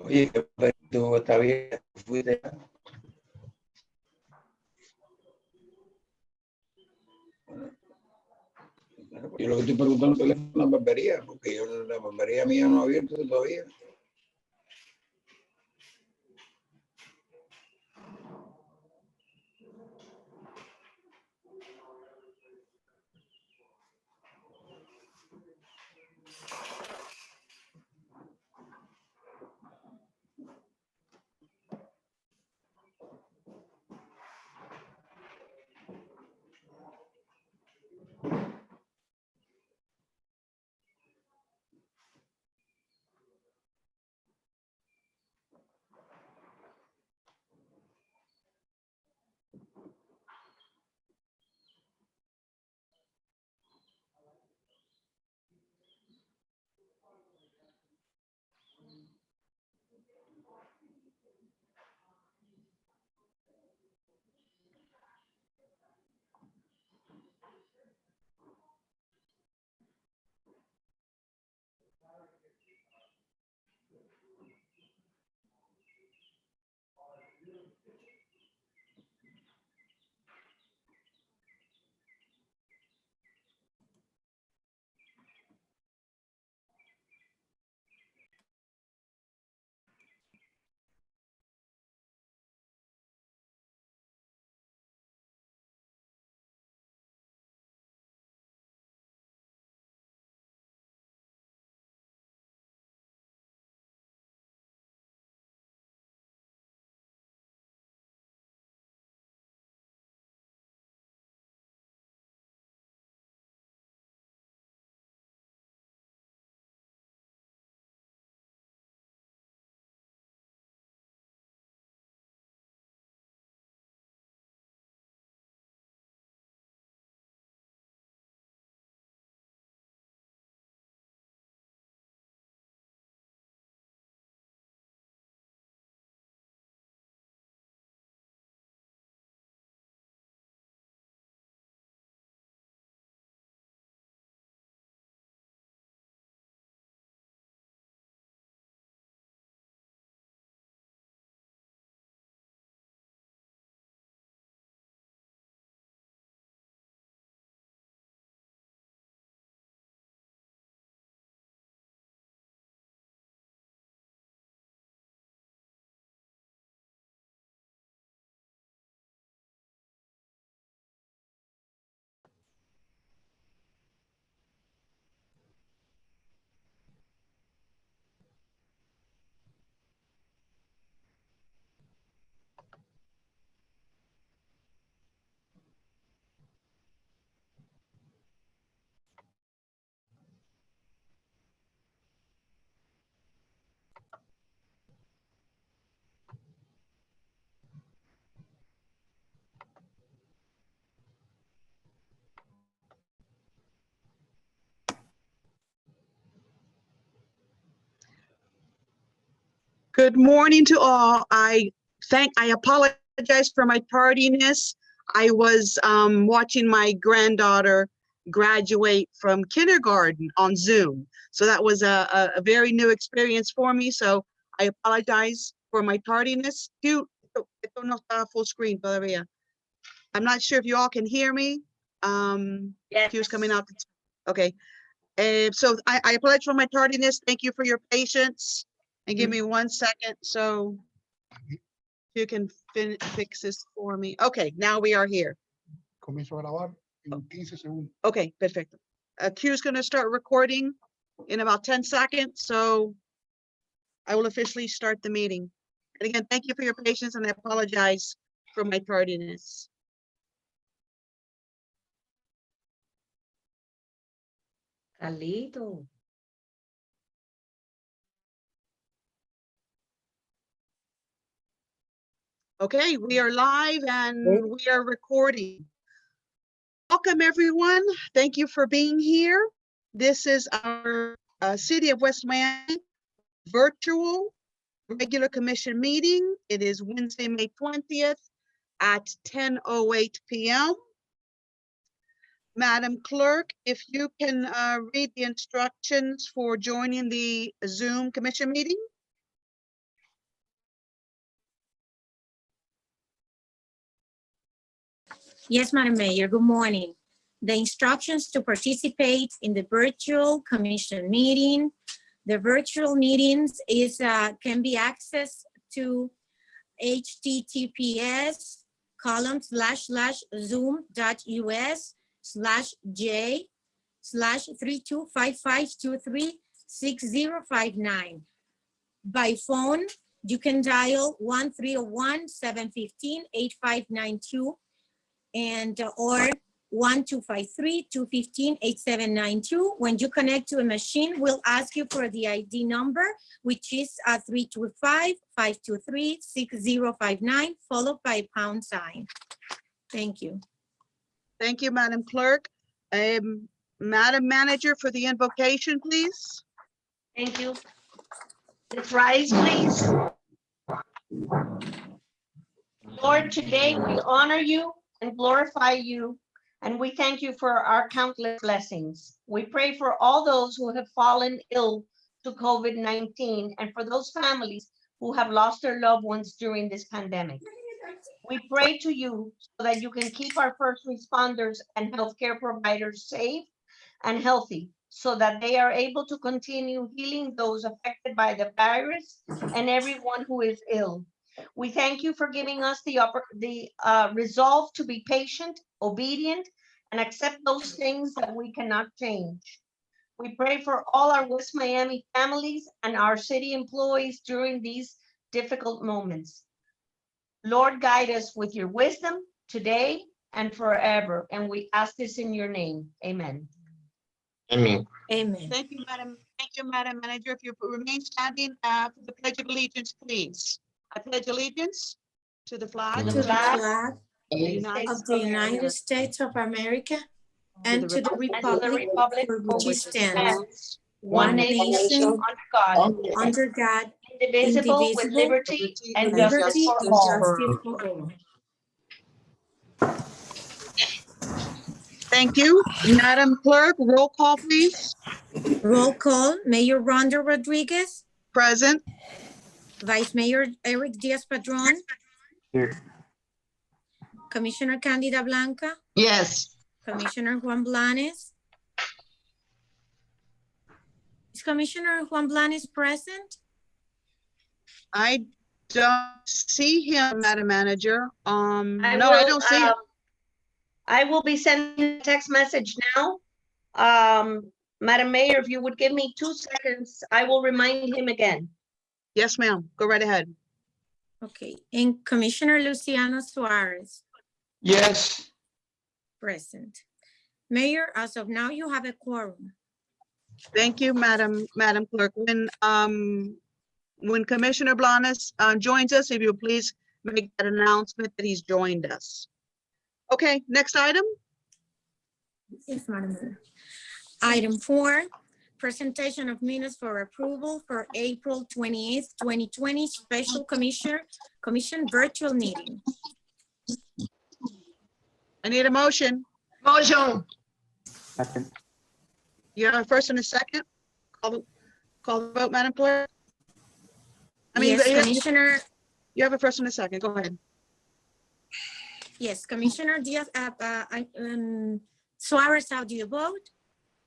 Oye, tú está bien, fuiste. Bueno, yo lo que estoy preguntando es la barbería, porque yo la barbería mía no ha abierto todavía. Good morning to all. I apologize for my tardiness. I was watching my granddaughter graduate from kindergarten on Zoom. So that was a very new experience for me. So I apologize for my tardiness. Esto no está full screen todavía. I'm not sure if you all can hear me. Yes. Q's coming out. Okay. So I apologize for my tardiness. Thank you for your patience. And give me 1 second so you can fix this for me. Okay, now we are here. Comienzo a grabar en 15 segundos. Okay, perfect. Q is going to start recording in about 10 seconds, so I will officially start the meeting. And again, thank you for your patience, and I apologize for my tardiness. Carlito. Okay, we are live and we are recording. Welcome, everyone. Thank you for being here. This is our City of West Miami virtual regular commission meeting. It is Wednesday, May 20th at 10:08 p.m. Madam Clerk, if you can read the instructions for joining the Zoom commission meeting. Yes, Madam Mayor, good morning. The instructions to participate in the virtual commission meeting. The virtual meetings can be accessed to https://zoom.us/j/3255236059. By phone, you can dial 1-301-715-8592 and or 1-253-215-8792. When you connect to a machine, we'll ask you for the ID number, which is 325-523-6059, followed by #. Thank you. Thank you, Madam Clerk. Madam Manager for the invocation, please. Thank you. Let's rise, please. Lord, today we honor you and glorify you, and we thank you for our countless blessings. We pray for all those who have fallen ill to COVID-19 and for those families who have lost their loved ones during this pandemic. We pray to you so that you can keep our first responders and healthcare providers safe and healthy, so that they are able to continue healing those affected by the virus and everyone who is ill. We thank you for giving us the resolve to be patient, obedient, and accept those things that we cannot change. We pray for all our West Miami families and our city employees during these difficult moments. Lord, guide us with your wisdom today and forever. And we ask this in your name. Amen. Amen. Amen. Thank you, Madam. Thank you, Madam Manager. If you remain standing for the Pledge of Allegiance, please. I pledge allegiance to the flag To the flag of of the United States of America and to the republic for which it stands, one nation, under God, indivisible, with liberty and justice liberty for and all. justice for all. Thank you. Madam Clerk, roll call, please. Roll call, Mayor Rhonda Rodriguez, Present. Vice Mayor Eric Diaz-Padrón, Here. Commissioner Candida Blanca, Yes. Commissioner Juan Blanes. Is Commissioner Juan Blanes present? I don't see him, Madam Manager. No, I will, don't see him. I will be sending a text message now. Madam Mayor, if you would give me 2 seconds, I will remind him again. Yes, ma'am. Go right ahead. Okay, and Commissioner Luciano Suarez, Yes. present. Mayor, as of now, you have a quorum. Thank you, Madam Clerk. When Commissioner Blanes joins us, if you please make that announcement that he's joined us. Okay, next item. Yes, Madam Mayor. Item 4, presentation of minutes for approval for April 28th, 2020 special commission virtual meeting. I need a motion. Motion. Second. You have a first and a second? Call the vote, Madam Clerk. Yes, Commissioner. You have a first and a second. Go ahead. Yes, Commissioner Diaz, Suarez, how do you vote?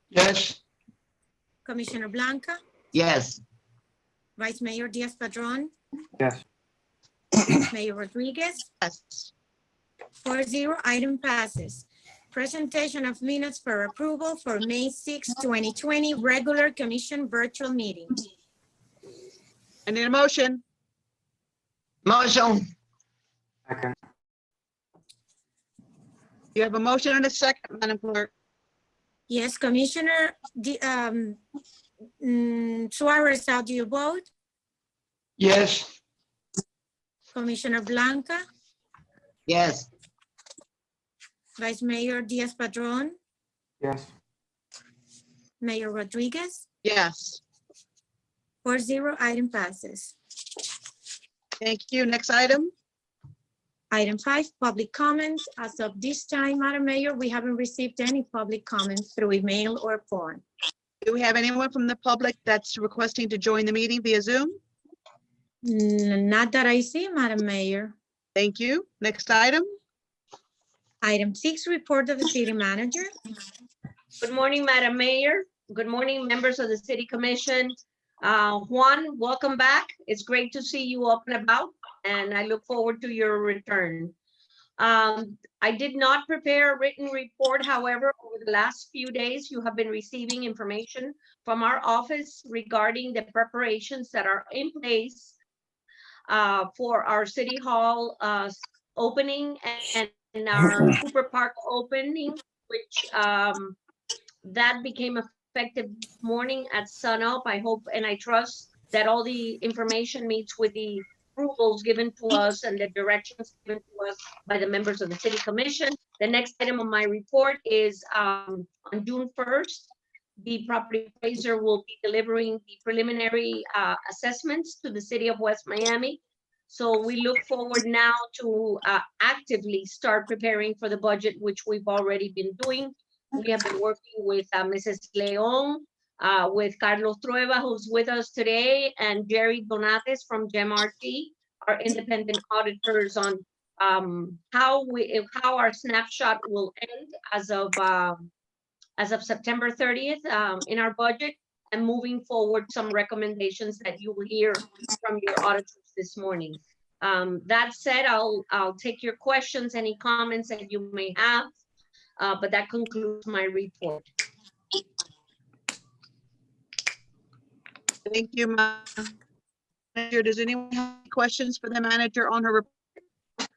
Yes. Commissioner Blanca, Yes. Vice Mayor Diaz-Padrón, Yes. Mayor Rodriguez, Yes. 4-0, item passes. Presentation of minutes for approval for May 6, 2020, regular commission virtual meeting. I need a motion. Motion. Second. You have a motion and a second, Madam Clerk. Yes, Commissioner Suarez, how do you vote? Yes. Commissioner Blanca, Yes. Vice Mayor Diaz-Padrón, Yes. Mayor Rodriguez, Yes. 4-0, item passes. Thank you. Next item. Item 5, public comments. As of this time, Madam Mayor, we haven't received any public comments through email or phone. Do we have anyone from the public that's requesting to join the meeting via Zoom? Not that I see, Madam Mayor. Thank you. Next item. Item 6, report of the city manager. Good morning, Madam Mayor. Good morning, members of the City Commission. Juan, welcome back. It's great to see you up and about, and I look forward to your return. I did not prepare a written report. However, over the last few days, you have been receiving information from our office regarding the preparations that are in place for our City Hall opening and our Cooper Park opening, which that became effective this morning at sunup. I hope and I trust that all the information meets with the approvals given to us and the directions given to us by the members of the City Commission. The next item on my report is on June 1st, the property appraiser will be delivering the preliminary assessments to the City of West Miami. So we look forward now to actively start preparing for the budget, which we've already been doing. We have been working with Mrs. Leon, with Carlos Trueba, who's with us today, and Jerry Donates from GEMRT, our independent auditors, on how our snapshot will end as of September 30th in our budget, and moving forward some recommendations that you will hear from your auditors this morning. That said, I'll take your questions, any comments that you may have, but that concludes my report. Thank you, Manager. Does anyone have any questions for the manager on her report?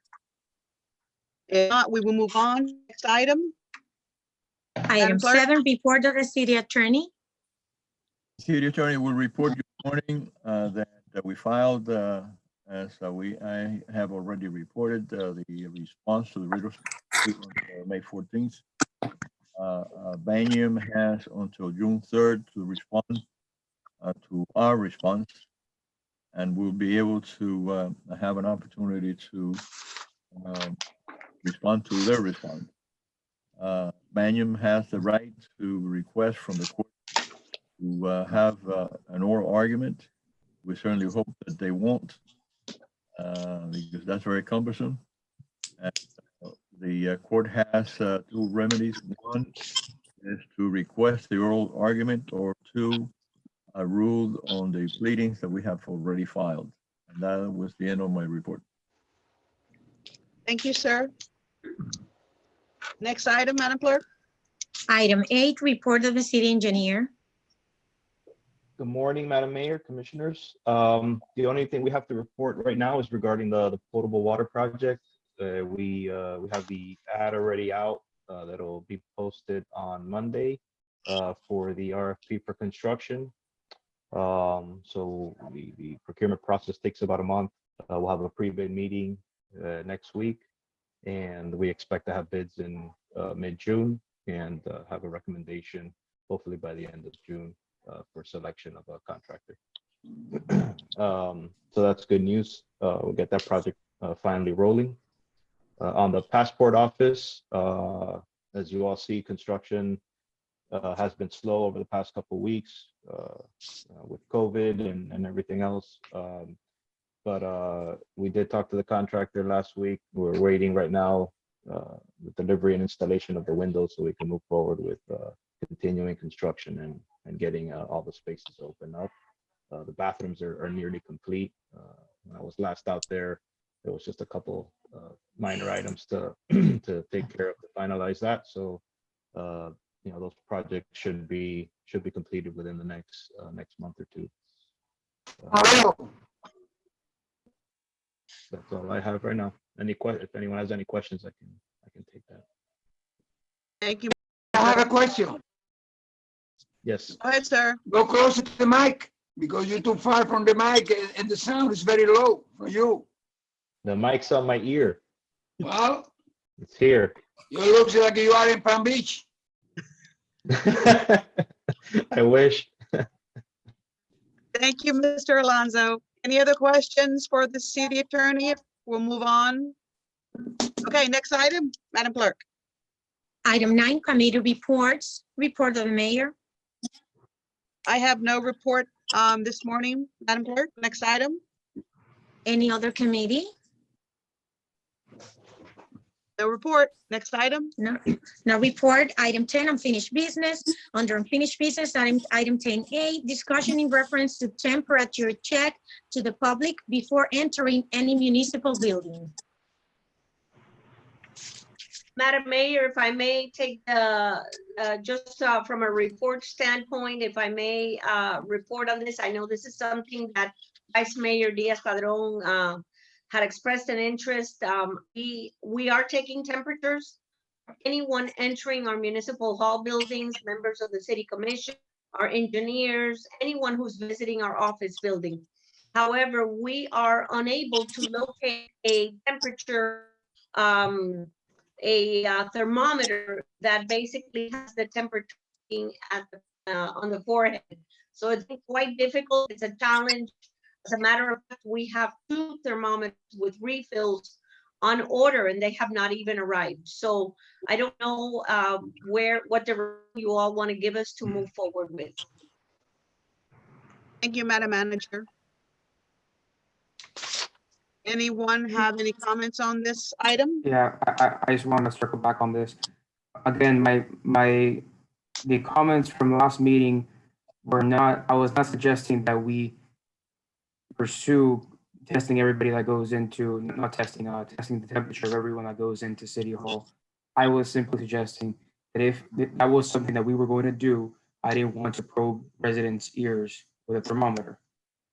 If not, we will move on. Next item. Item Clerk? 7, report of the city attorney. City Attorney will report this morning that we filed, as I have already reported, the response to the real estate on May 14th. Banium has until June 3rd to respond to our response, and we'll be able to have an opportunity to respond to their response. Banium has the right to request from the court to have an oral argument. We certainly hope that they won't, because that's very cumbersome. And the court has two remedies. One is to request the oral argument, or two, rule on the pleadings that we have already filed. And that was the end of my report. Thank you, sir. Next item, Madam Clerk. Item 8, report of the city engineer. Good morning, Madam Mayor, Commissioners. The only thing we have to report right now is regarding the potable water project. We have the ad already out that'll be posted on Monday for the RFP for construction. So the procurement process takes about a month. We'll have a pre-bid meeting next week, and we expect to have bids in mid-June and have a recommendation hopefully by the end of June for selection of a contractor. So that's good news. We'll get that project finally rolling. On the passport office, as you all see, construction has been slow over the past couple of weeks with COVID and everything else. But we did talk to the contractor last week. We're waiting right now the delivery and installation of the windows so we can move forward with continuing construction and getting all the spaces open up. The bathrooms are nearly complete. When I was last out there, there was just a couple minor items to to take care of to finalize that. So you know, those projects should be completed within the next month or two. That's all I have right now. If anyone has any questions, I can take that. Thank you. I have a question. Yes. Go ahead, sir. Go closer to the mic, because you're too far from the mic and the sound is very low for you. The mic's on my ear. Well, It's here. you look like you are in Palm Beach. I wish. Thank you, Mr. Alonso. Any other questions for the city attorney? We'll move on. Okay, next item, Madam Clerk. Item 9, committee reports. Report of the mayor. I have no report this morning, Madam Clerk. Next item. Any other committee? No report. Next item. No report. Item 10, unfinished business. Under unfinished business, item 10A, discussion in reference to temperature check to the public before entering any municipal building. Madam Mayor, if I may take the, just from a report standpoint, if I may report on this, I know this is something that Vice Mayor Diaz-Padrón had expressed an interest. We are taking temperatures. Anyone entering our municipal hall buildings, members of the city commission, our engineers, anyone who's visiting our office building. However, we are unable to locate a temperature, thermometer that basically has the temperature at the, on the forehead. So it's been quite difficult. It's a challenge. As a matter of fact, we have 2 thermometers with refills on order and they have not even arrived. So I don't know what direction you all want to give us to move forward with. Thank you, Madam Manager. Anyone have any comments on this item? Yeah, I just want to circle back on this. Again, the comments from the last meeting were not, I was not suggesting that we pursue testing everybody that goes into, not testing, testing the temperature of everyone that goes into City Hall. I was simply suggesting that if that was something that we were going to do, I didn't want to probe residents' ears with a thermometer.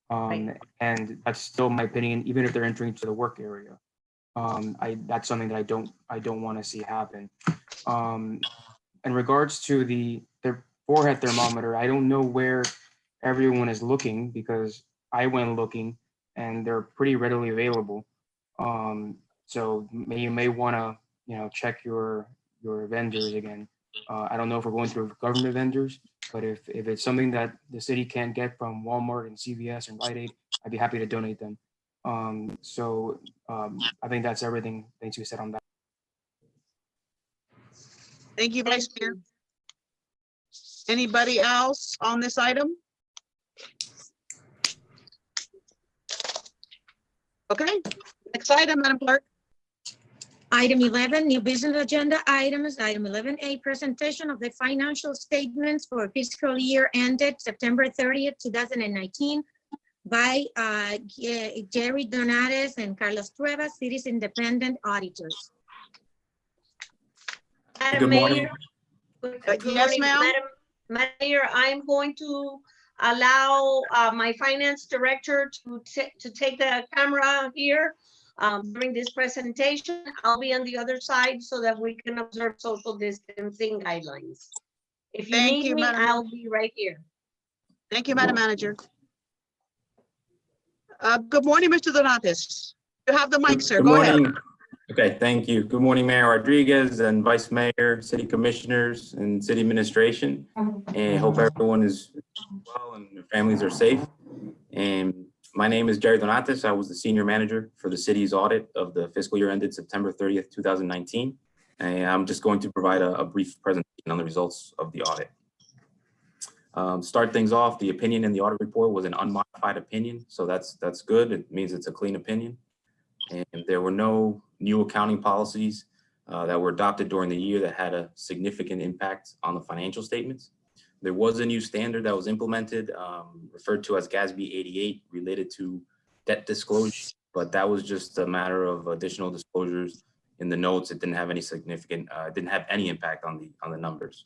Right. And that's still my opinion, even if they're entering to the work area. That's something that I don't want to see happen. In regards to their forehead thermometer, I don't know where everyone is looking because I went looking and they're pretty readily available. So you may want to, check your vendors again. I don't know if we're going through government vendors, but if it's something that the city can't get from Walmart and CVS and Rite Aid, I'd be happy to donate them. I think that's everything that needs to be said on that. Thank you, Vice Mayor. Anybody else on this item? Okay, next item, Madam Clerk. Item 11, new business agenda items. Item 11A, presentation of the financial statements for fiscal year ended September 30th, 2019 by Jerry Donates and Carlos Trueba, city's independent auditors. Madam morning. Mayor. Yes, ma'am. Madam Mayor, I'm going to allow my finance director to take the camera here during this presentation. I'll be on the other side so that we can observe social distancing guidelines. If you Thank need you, me, Madam. I'll be right here. Thank you, Madam Manager. Good morning, Mr. Donates. You have the mic, sir. Good Go ahead. morning. Okay, thank you. Good morning, Mayor Rodriguez and Vice Mayor, City Commissioners, and City Administration. And hope everyone is well and their families are safe. And my name is Jerry Donates. I was the Senior Manager for the city's audit of the fiscal year ended September 30th, 2019. And I'm just going to provide a brief presentation on the results of the audit. Start things off, the opinion in the audit report was an unmodified opinion. So that's good. It means it's a clean opinion. And there were no new accounting policies that were adopted during the year that had a significant impact on the financial statements. There was a new standard that was implemented, referred to as GASB 88, related to debt disclosure, but that was just a matter of additional disclosures in the notes. It didn't have any significant, didn't have any impact on the numbers.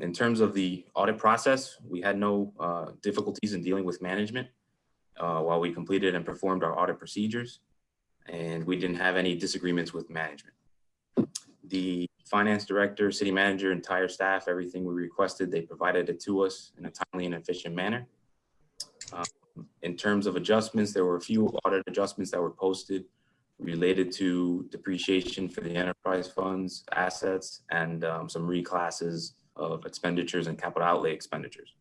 In terms of the audit process, we had no difficulties in dealing with management while we completed and performed our audit procedures, and we didn't have any disagreements with management. The finance director, city manager, entire staff, everything we requested, they provided it to us in a timely and efficient manner. In terms of adjustments, there were a few audit adjustments that were posted related to depreciation for the enterprise funds, assets, and some reclasses of expenditures and capital outlay expenditures.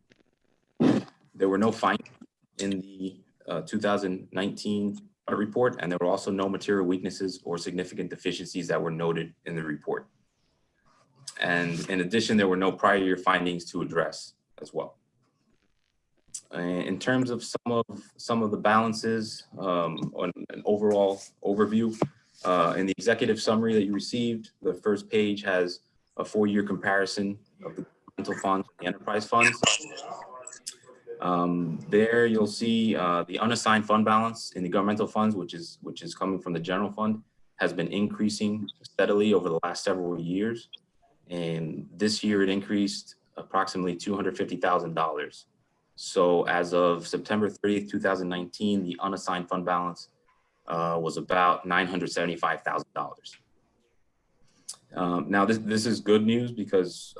There were no findings in the 2019 audit report, and there were also no material weaknesses or significant deficiencies that were noted in the report. And in addition, there were no prior year findings to address as well. In terms of some of the balances on an overall overview, In the executive summary that you received, the first page has a 4-year comparison of the governmental funds and the enterprise funds. There you'll see the unassigned fund balance in the governmental funds, which is coming from the general fund, has been increasing steadily over the last several years. And this year it increased approximately $250,000. So as of September 30th, 2019, the unassigned fund balance was about $975,000. Now this is good news because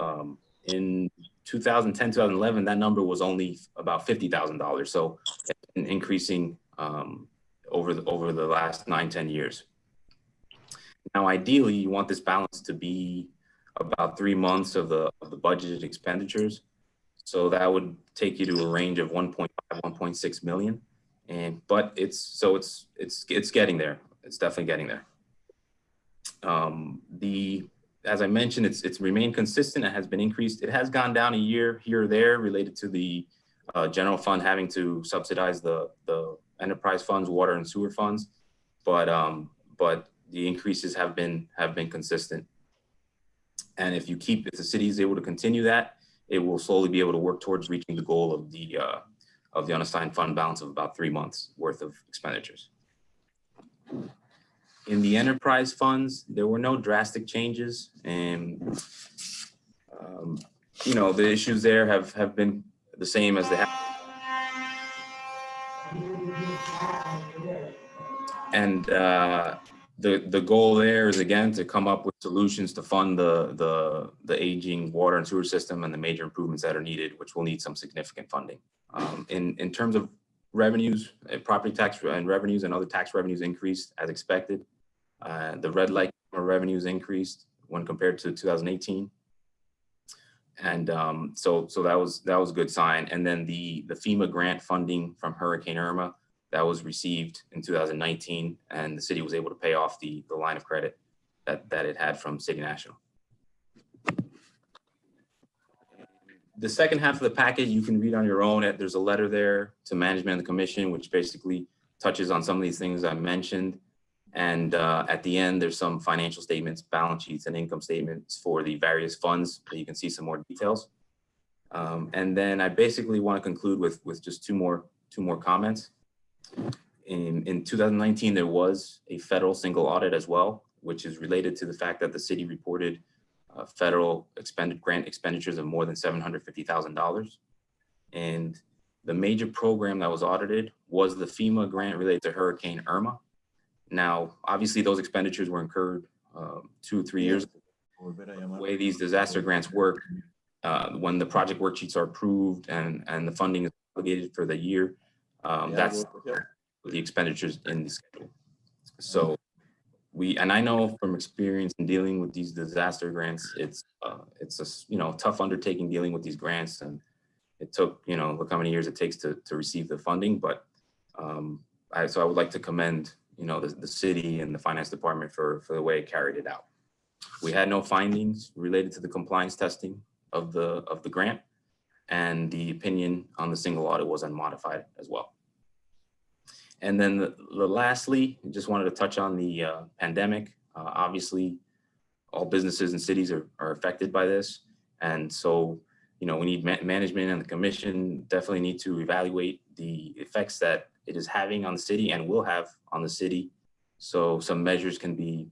in 2010, 2011, that number was only about $50,000. So it's been increasing over the last 9-10 years. Now, ideally, you want this balance to be about 3 months of the budgeted expenditures. So that would take you to a range of 1.5, 1.6 million. But it's getting there. It's definitely getting there. As I mentioned, it's remained consistent. It has been increased. It has gone down a year here or there related to the general fund having to subsidize the enterprise funds, water and sewer funds, but the increases have been consistent. And if the city is able to continue that, it will slowly be able to work towards reaching the goal of the unassigned fund balance of about 3 months worth of expenditures. In the enterprise funds, there were no drastic changes, and the issues there have been the same as they have. And the goal there is again to come up with solutions to fund the aging water and sewer system and the major improvements that are needed, which will need some significant funding. In terms of revenues, property tax and revenues and other tax revenues increased as expected. The red light revenues increased when compared to 2018. And so that was a good sign. And then the FEMA grant funding from Hurricane Irma that was received in 2019, and the city was able to pay off the line of credit that it had from City National. The second half of the package you can read on your own. There's a letter there to management and the commission, which basically touches on some of these things I mentioned. And at the end, there's some financial statements, balance sheets, and income statements for the various funds that you can see some more details. And then I basically want to conclude with just two more comments. In 2019, there was a federal single audit as well, which is related to the fact that the city reported federal grant expenditures of more than $750,000. And the major program that was audited was the FEMA grant related to Hurricane Irma. Now, obviously, those expenditures were incurred 2 or 3 years ago. The way these disaster grants work, when the project worksheets are approved and the funding is obligated for the year, that's the expenditures in the schedule. So I know from experience in dealing with these disaster grants, it's a tough undertaking dealing with these grants, and it took look how many years it takes to receive the funding. But so I would like to commend the city and the finance department for the way it carried it out. We had no findings related to the compliance testing of the grant, and the opinion on the single audit was unmodified as well. And then lastly, I just wanted to touch on the pandemic. Obviously, all businesses and cities are affected by this. And so, we need management and the commission definitely need to evaluate the effects that it is having on the city and will have on the city. So some measures can be,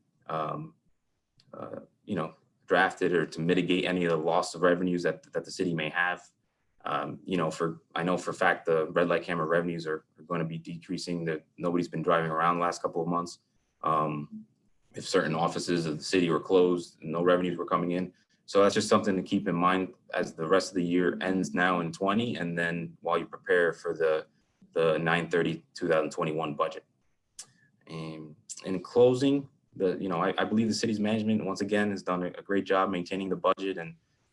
drafted or to mitigate any of the loss of revenues that the city may have. I know for a fact the red light camera revenues are going to be decreasing. That nobody's been driving around the last couple of months. If certain offices of the city were closed, no revenues were coming in. So that's just something to keep in mind as the rest of the year ends now in 20, and then while you prepare for the 9/30/2021 budget. And in closing, I believe the city's management once again has done a great job maintaining the budget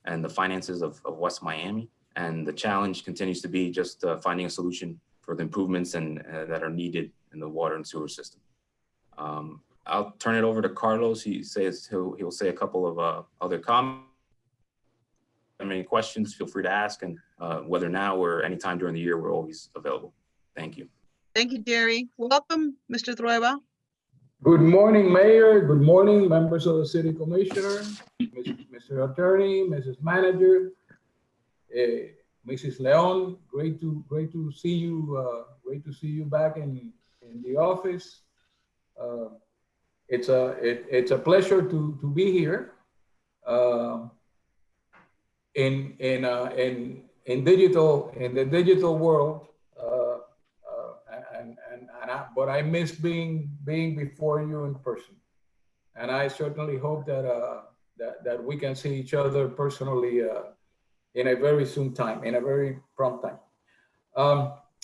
and the finances of West Miami. And the challenge continues to be just finding a solution for the improvements that are needed in the water and sewer system. I'll turn it over to Carlos. He says he'll say a couple of other comments. If you have any questions, feel free to ask, and whether now or anytime during the year, we're always available. Thank you. Thank you, Jerry. Welcome, Mr. Trueba. Good morning, Mayor. Good morning, members of the City Commissioner, Mr. Attorney, Mrs. Manager, Mrs. Leon. Great to see you. Great to see you back in the office. It's a pleasure to be here. In the digital world, but I miss being before you in person, and I certainly hope that we can see each other personally in a very soon time, in a very prompt time.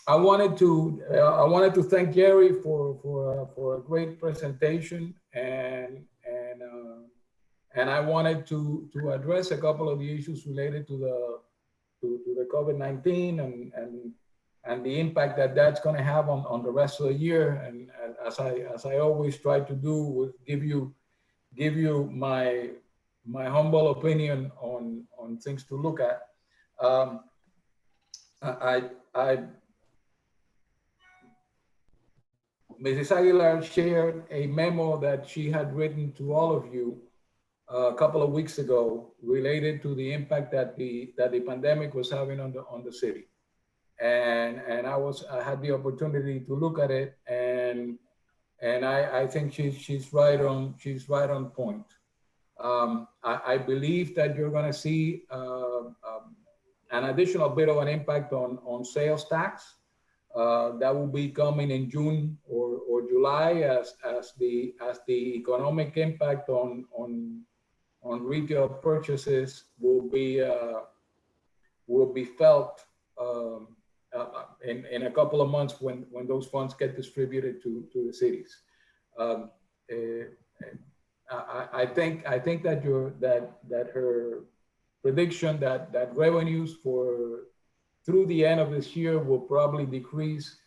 I wanted to thank Jerry for a great presentation, and I wanted to address a couple of the issues related to the COVID-19 and the impact that's going to have on the rest of the year. And as I always try to do, with give you my humble opinion on things to look at. Mrs. Aguilar shared a memo that she had written to all of you a couple of weeks ago related to the impact that the pandemic was having on the city. And I had the opportunity to look at it, and I think she's right on point. I believe that you're going to see an additional bit of an impact on sales tax that will be coming in June or July as the economic impact on retail purchases will be felt in a couple of months when those funds get distributed to the cities. I think that her prediction that revenues through the end of this year will probably decrease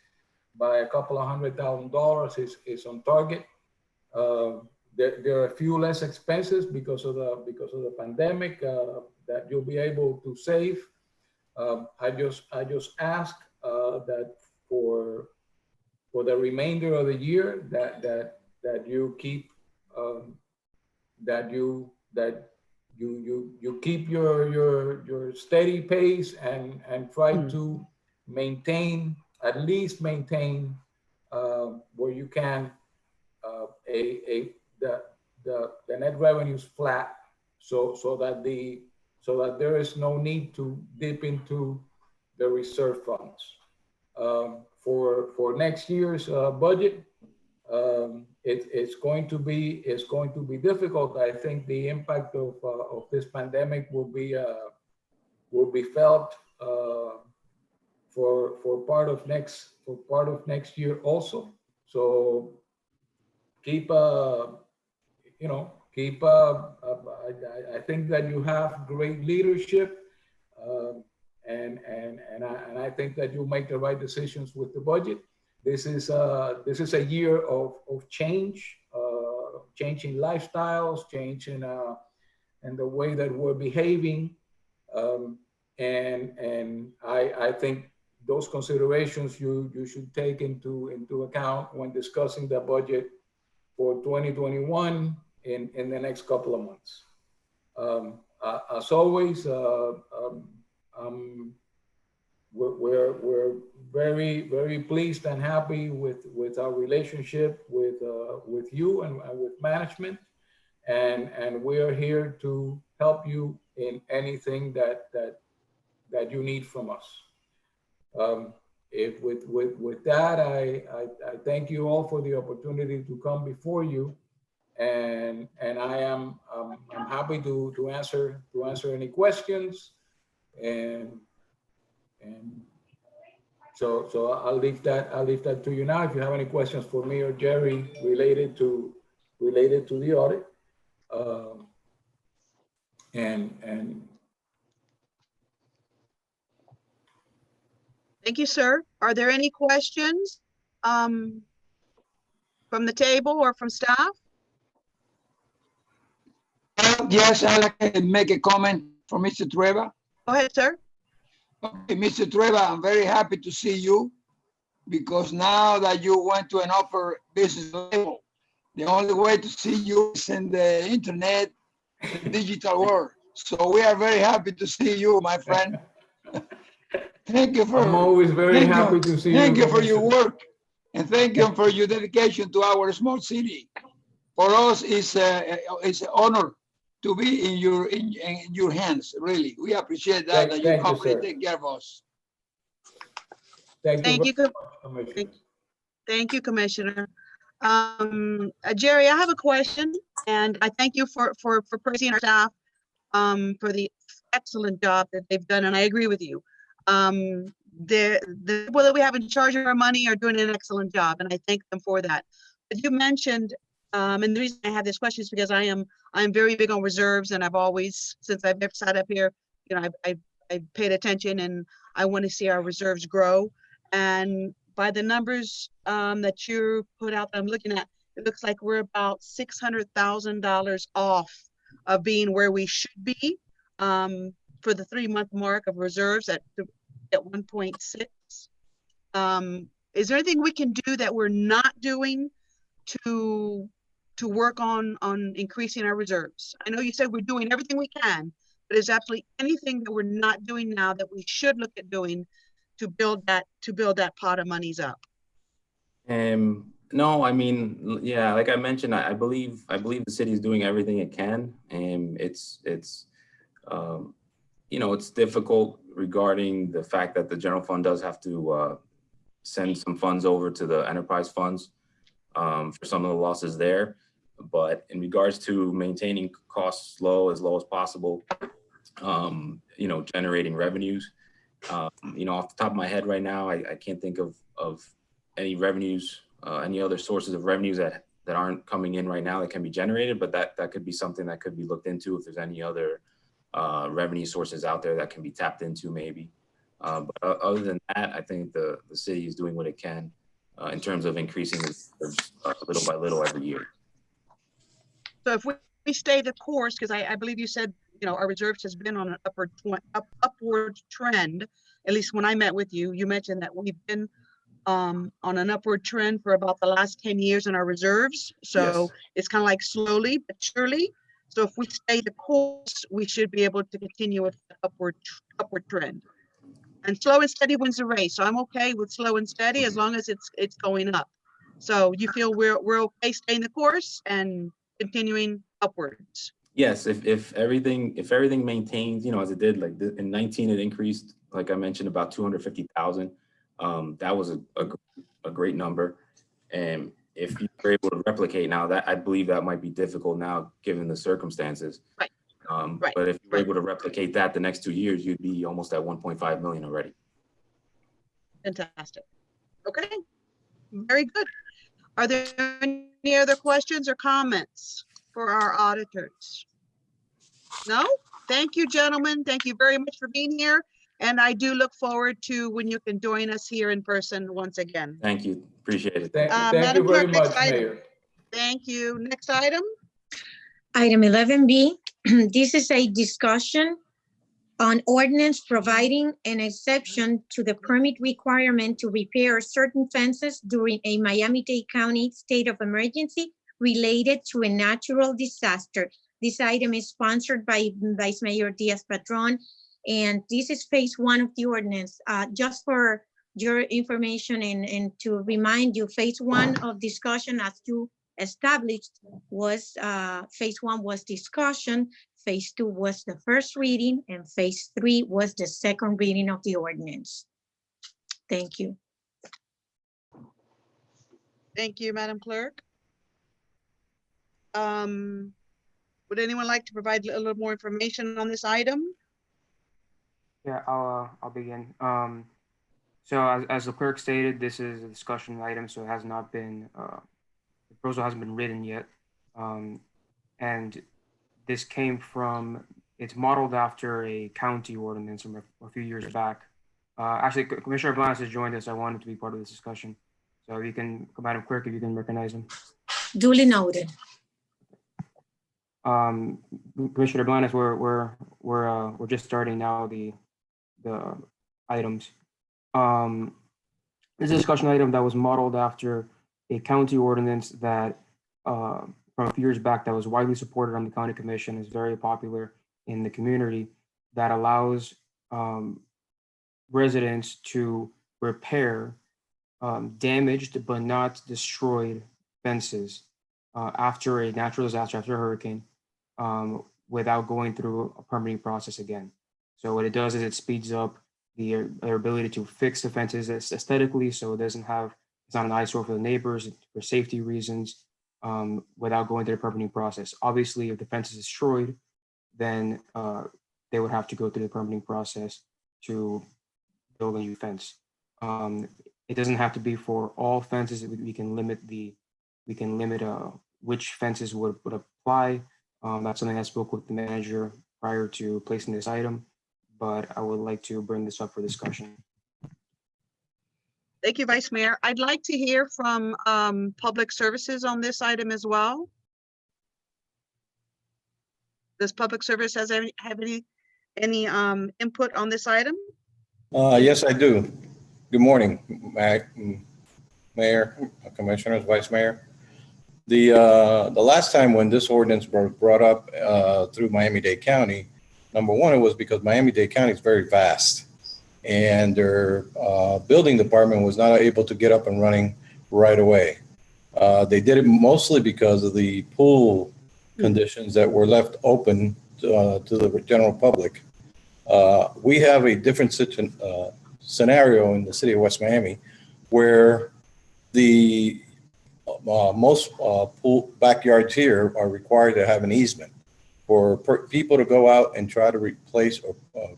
by a couple of $100,000 is on target. There are a few less expenses because of the pandemic that you'll be able to save. I just ask that for the remainder of the year that you keep you keep your steady pace and try to at least maintain where you can the net revenues flat, so that there is no need to dip into the reserve funds. For next year's budget, it's going to be difficult. I think the impact of this pandemic will be felt for part of next year also. So keep I think that you have great leadership, and I think that you'll make the right decisions with the budget. This is a year of change, changing lifestyles, changing in the way that we're behaving, and I think those considerations you should take into account when discussing the budget for 2021 in the next couple of months. As always, we're very pleased and happy with our relationship with you and with management, and we are here to help you in anything that you need from us. With that, I thank you all for the opportunity to come before you, and I'm happy to answer any questions, and so I'll leave that to you now. If you have any questions for me or Jerry related to the audit, and Thank you, sir. Are there any questions from the table or from staff? Yes, I'd like to make a comment for Mr. Treva. Go ahead, sir. Okay, Mr. Treva, I'm very happy to see you, because now that you went to an upper business level, The only way to see you is in the internet, the digital world. So we are very happy to see you, my friend. Thank you for. I'm always very thank happy you, to see you. Thank you for your Commissioner. work, and thank you for your dedication to our small city. For us, it's an honor to be in your hands. Really, we appreciate that Thank you you, come sir. and take care of us. Thank you Thank very you, much, Commissioner. thank you, Commissioner. Jerry, I have a question, and I thank you for praising our staff for the excellent job that they've done, and I agree with you. The people that we have in charge of our money are doing an excellent job, and I thank them for that. But you mentioned, and the reason I have this question is because I'm very big on reserves, and I've always, since I've ever sat up here, you know, I paid attention, and I want to see our reserves grow. And by the numbers that you put out that I'm looking at, it looks like we're about $600,000 off of being where we should be for the 3-month mark of reserves at 1.6. Is there anything we can do that we're not doing to work on increasing our reserves? I know you said we're doing everything we can, but is absolutely anything that we're not doing now that we should look at doing to build that pot of monies up? No, I mean, yeah, like I mentioned, I believe the city is doing everything it can, and it's you know, it's difficult regarding the fact that the general fund does have to send some funds over to the enterprise funds for some of the losses there. But in regards to maintaining costs low as possible, you know, generating revenues, you know, off the top of my head right now, I can't think of any revenues, any other sources of revenues that aren't coming in right now that can be generated, but that could be something that could be looked into if there's any other revenue sources out there that can be tapped into maybe. But other than that, I think the city is doing what it can in terms of increasing little by little every year. So if we stay the course, because I believe you said, you know, our reserves has been on an upward trend. At least when I met with you, you mentioned that we've been on an upward trend for about the last 10 years in our reserves. So Yes. It's kind of like slowly but surely. So if we stay the course, we should be able to continue with the upward trend. And slow and steady wins the race. So I'm okay with slow and steady as long as it's going up. So you feel we're okay staying the course and continuing upwards? Yes, if everything maintains, you know, as it did, like in 19, it increased, like I mentioned, about 250,000. That was a great number. And if you were able to replicate now, that I believe that might be difficult now given the circumstances. Right. Right. But if you were able to replicate that the next 2 years, you'd be almost at 1.5 million already. Fantastic. Okay, very good. Are there any other questions or comments for our auditors? No? Thank you, gentlemen. Thank you very much for being here. And I do look forward to when you can join us here in person once again. Thank you. Appreciate it. Thank Madam you very Clerk, next much, item. Mayor. Thank you. Next item. Item 11B, this is a discussion on ordinance providing an exception to the permit requirement to repair certain fences during a Miami-Dade County state of emergency related to a natural disaster. This item is sponsored by Vice Mayor Diaz-Padrón, and this is phase 1 of the ordinance. Just for your information and to remind you, phase 1 of discussion, as you established, was phase 1 was discussion, phase 2 was the first reading, and phase 3 was the second reading of the ordinance. Thank you. Thank you, Madam Clerk. Would anyone like to provide a little more information on this item? Yeah, I'll begin. So as the clerk stated, this is a discussion item, so it has not been, the proposal hasn't been written yet. And this came from, it's modeled after a county ordinance from a few years back. Actually, Commissioner Blanes has joined us. I wanted to be part of this discussion. So you can, Madam Clerk, if you can recognize him. Duly noted. Commissioner Blanes, we're just starting now the items. This is a discussion item that was modeled after a county ordinance that from a few years back that was widely supported on the county commission, is very popular in the community, that allows residents to repair damaged but not destroyed fences after a natural disaster, after a hurricane, without going through a permitting process again. So what it does is it speeds up their ability to fix the fences aesthetically, so it doesn't have, it's not an eyesore for the neighbors, for safety reasons, without going through the permitting process. Obviously, if the fence is destroyed, then they would have to go through the permitting process to build a new fence. It doesn't have to be for all fences. We can limit which fences would apply. That's something I spoke with the manager prior to placing this item, but I would like to bring this up for discussion. Thank you, Vice Mayor. I'd like to hear from Public Services on this item as well. Does Public Service have any input on this item? Yes, I do. Good morning, Mayor, Commissioners, Vice Mayor. The last time when this ordinance was brought up through Miami-Dade County, number one, it was because Miami-Dade County is very vast, and their building department was not able to get up and running right away. They did it mostly because of the pool conditions that were left open to the general public. We have a different scenario in the city of West Miami, where the most pool backyards here are required to have an easement for people to go out and try to replace or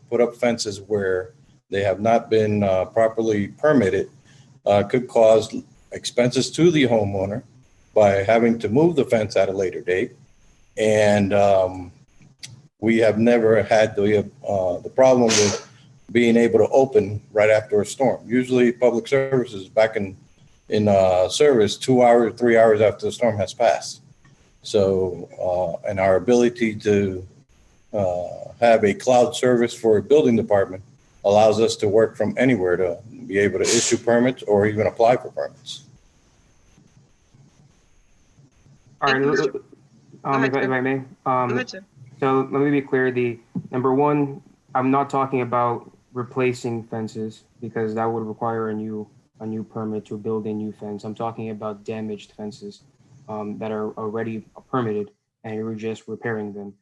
put up fences where they have not been properly permitted. Could cause expenses to the homeowner by having to move the fence at a later date. And we have never had the problem with being able to open right after a storm. Usually Public Services is back in service 2 hours, 3 hours after the storm has passed. So, and our ability to have a cloud service for a building department allows us to work from anywhere to be able to issue permits or even apply for permits. All right, Thank you, if I may. Go ahead, sir. So let me be clear. The number one, I'm not talking about replacing fences because that would require a new permit to build a new fence. I'm talking about damaged fences that are already permitted and you're just repairing them.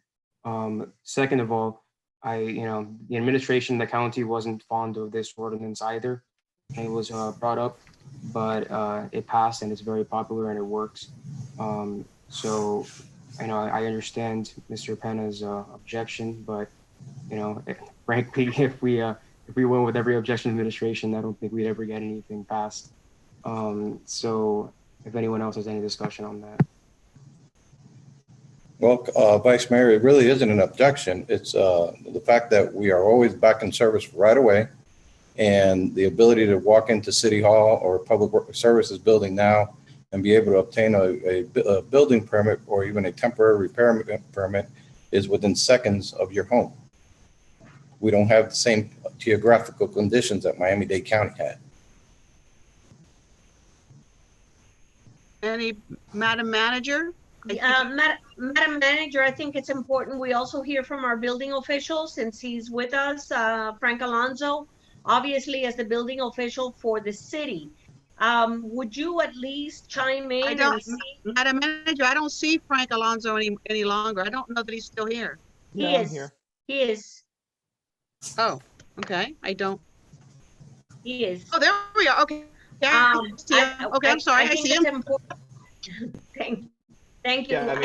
Second of all, the administration, the county wasn't fond of this ordinance either. It was brought up, but it passed and it's very popular and it works. So I understand Mr. Penna's objection, but frankly, if we went with every objection to administration, I don't think we'd ever get anything passed. So if anyone else has any discussion on that. Well, Vice Mayor, it really isn't an objection. It's the fact that we are always back in service right away, and the ability to walk into City Hall or Public Services building now and be able to obtain a building permit or even a temporary repair permit is within seconds of your home. We don't have the same geographical conditions that Miami-Dade County had. Madam Manager? Madam Manager, I think it's important we also hear from our building official since he's with us, Frank Alonso, obviously as the building official for the city. Would you at least chime in? Madam Manager, I don't see Frank Alonso any longer. I don't know that he's still here. He is. Oh, okay. I don't. He is. Oh, there we are. Okay. Yeah. Okay, I'm sorry. I see him. Thank you. Yeah,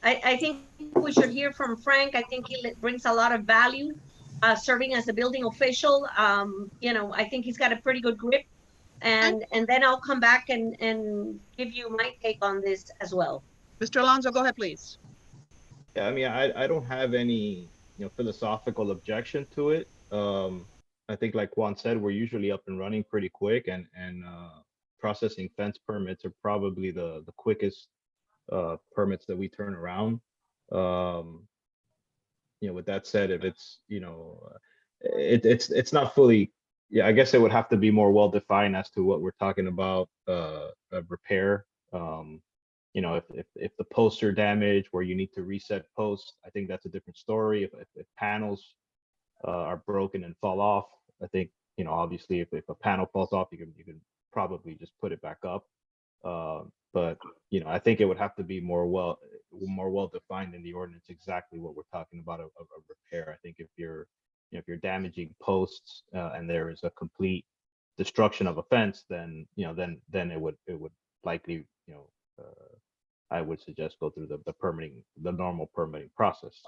I think we should hear from Frank. I think he brings a lot of value serving as a building official. I think he's got a pretty good grip. And then I'll come back and give you my take on this as well. Mr. Alonso, go ahead, please. Yeah, I don't have any philosophical objection to it. I think like Juan said, we're usually up and running pretty quick, and processing fence permits are probably the quickest permits that we turn around. With that said, if it's it's not fully, I guess it would have to be more well defined as to what we're talking about, a repair. if the posts are damaged where you need to reset posts, I think that's a different story. If panels are broken and fall off, I think, obviously if a panel falls off, you can probably just put it back up. But I think it would have to be more well defined in the ordinance exactly what we're talking about a repair. I think if you're damaging posts and there is a complete destruction of a fence, then it would likely I would suggest go through the normal permitting process.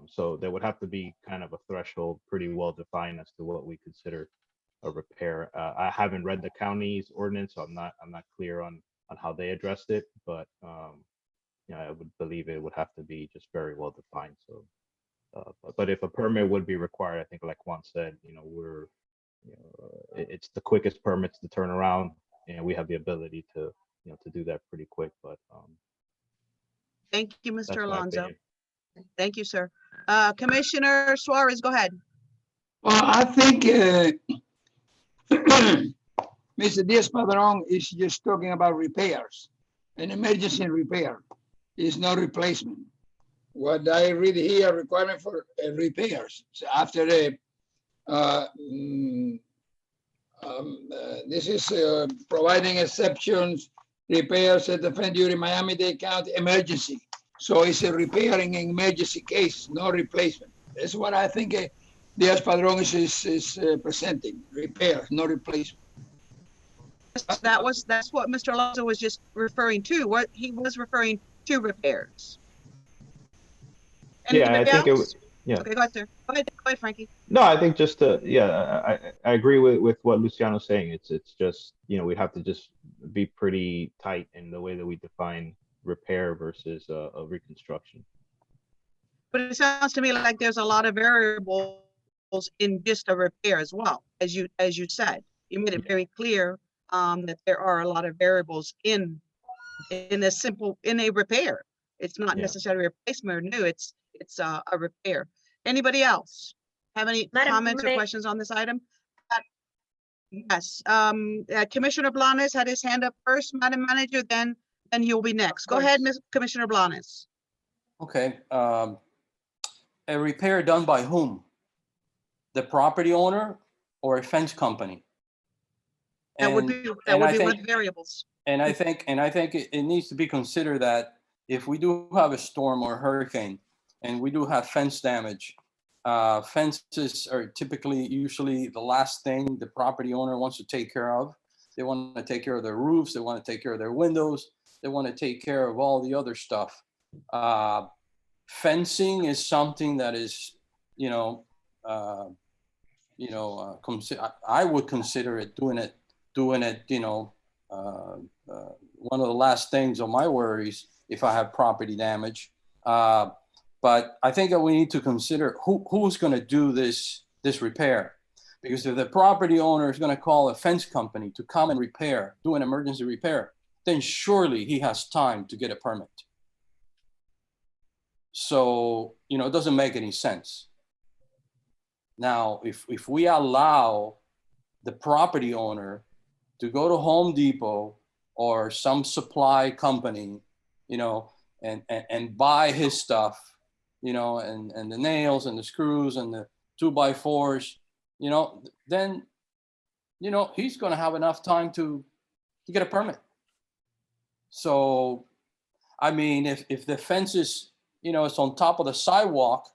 So there would have to be kind of a threshold pretty well defined as to what we consider a repair. I haven't read the county's ordinance, so I'm not clear on how they addressed it, but I would believe it would have to be just very well defined. So, but if a permit would be required, I think like Juan said, it's the quickest permits to turn around, and we have the ability to do that pretty quick. But Thank you, that's Mr. my Alonso. opinion. Thank you, sir. Commissioner Suarez, go ahead. Well, I think Mr. Diaz-Padrón is just talking about repairs. An emergency repair is no replacement. What I read here, requirement for repairs. So after this is providing exceptions, repairs at the offense during Miami-Dade County emergency. So it's a repairing an emergency case, no replacement. That's what I think Diaz-Padrón is presenting, repair, no replacement. That's what Mr. Alonso was just referring to. What he was referring to repairs. Yeah, I Anybody think it else? would. Yeah. Okay, go ahead, sir. Go ahead, Frankie. No, I think just I agree with what Luciano's saying. It's just, we have to just be pretty tight in the way that we define repair versus a reconstruction. But it sounds to me like there's a lot of variables in just a repair as well, as you said. You made it very clear that there are a lot of variables in a repair. It's not necessarily a replacement or new. It's a repair. Anybody else have any comments or questions on this item? Yes. Commissioner Blanes had his hand up first, Madam Manager. Then you'll be next. Go ahead, Commissioner Blanes. Okay. A repair done by whom? The property owner or a fence company? That would be with variables. And I think it needs to be considered that if we do have a storm or a hurricane and we do have fence damage, fences are usually the last thing the property owner wants to take care of. They want to take care of their roofs. They want to take care of their windows. They want to take care of all the other stuff. Fencing is something that is, I would consider it doing it, one of the last things on my worries if I have property damage. But I think that we need to consider who's going to do this repair. Because if the property owner is going to call a fence company to come and do an emergency repair, then surely he has time to get a permit. So, it doesn't make any sense. Now, if we allow the property owner to go to Home Depot or some supply company, and buy his stuff, and the nails and the screws and the 2x4s, then, he's going to have enough time to get a permit. So, I mean, if the fence is, it's on top of the sidewalk,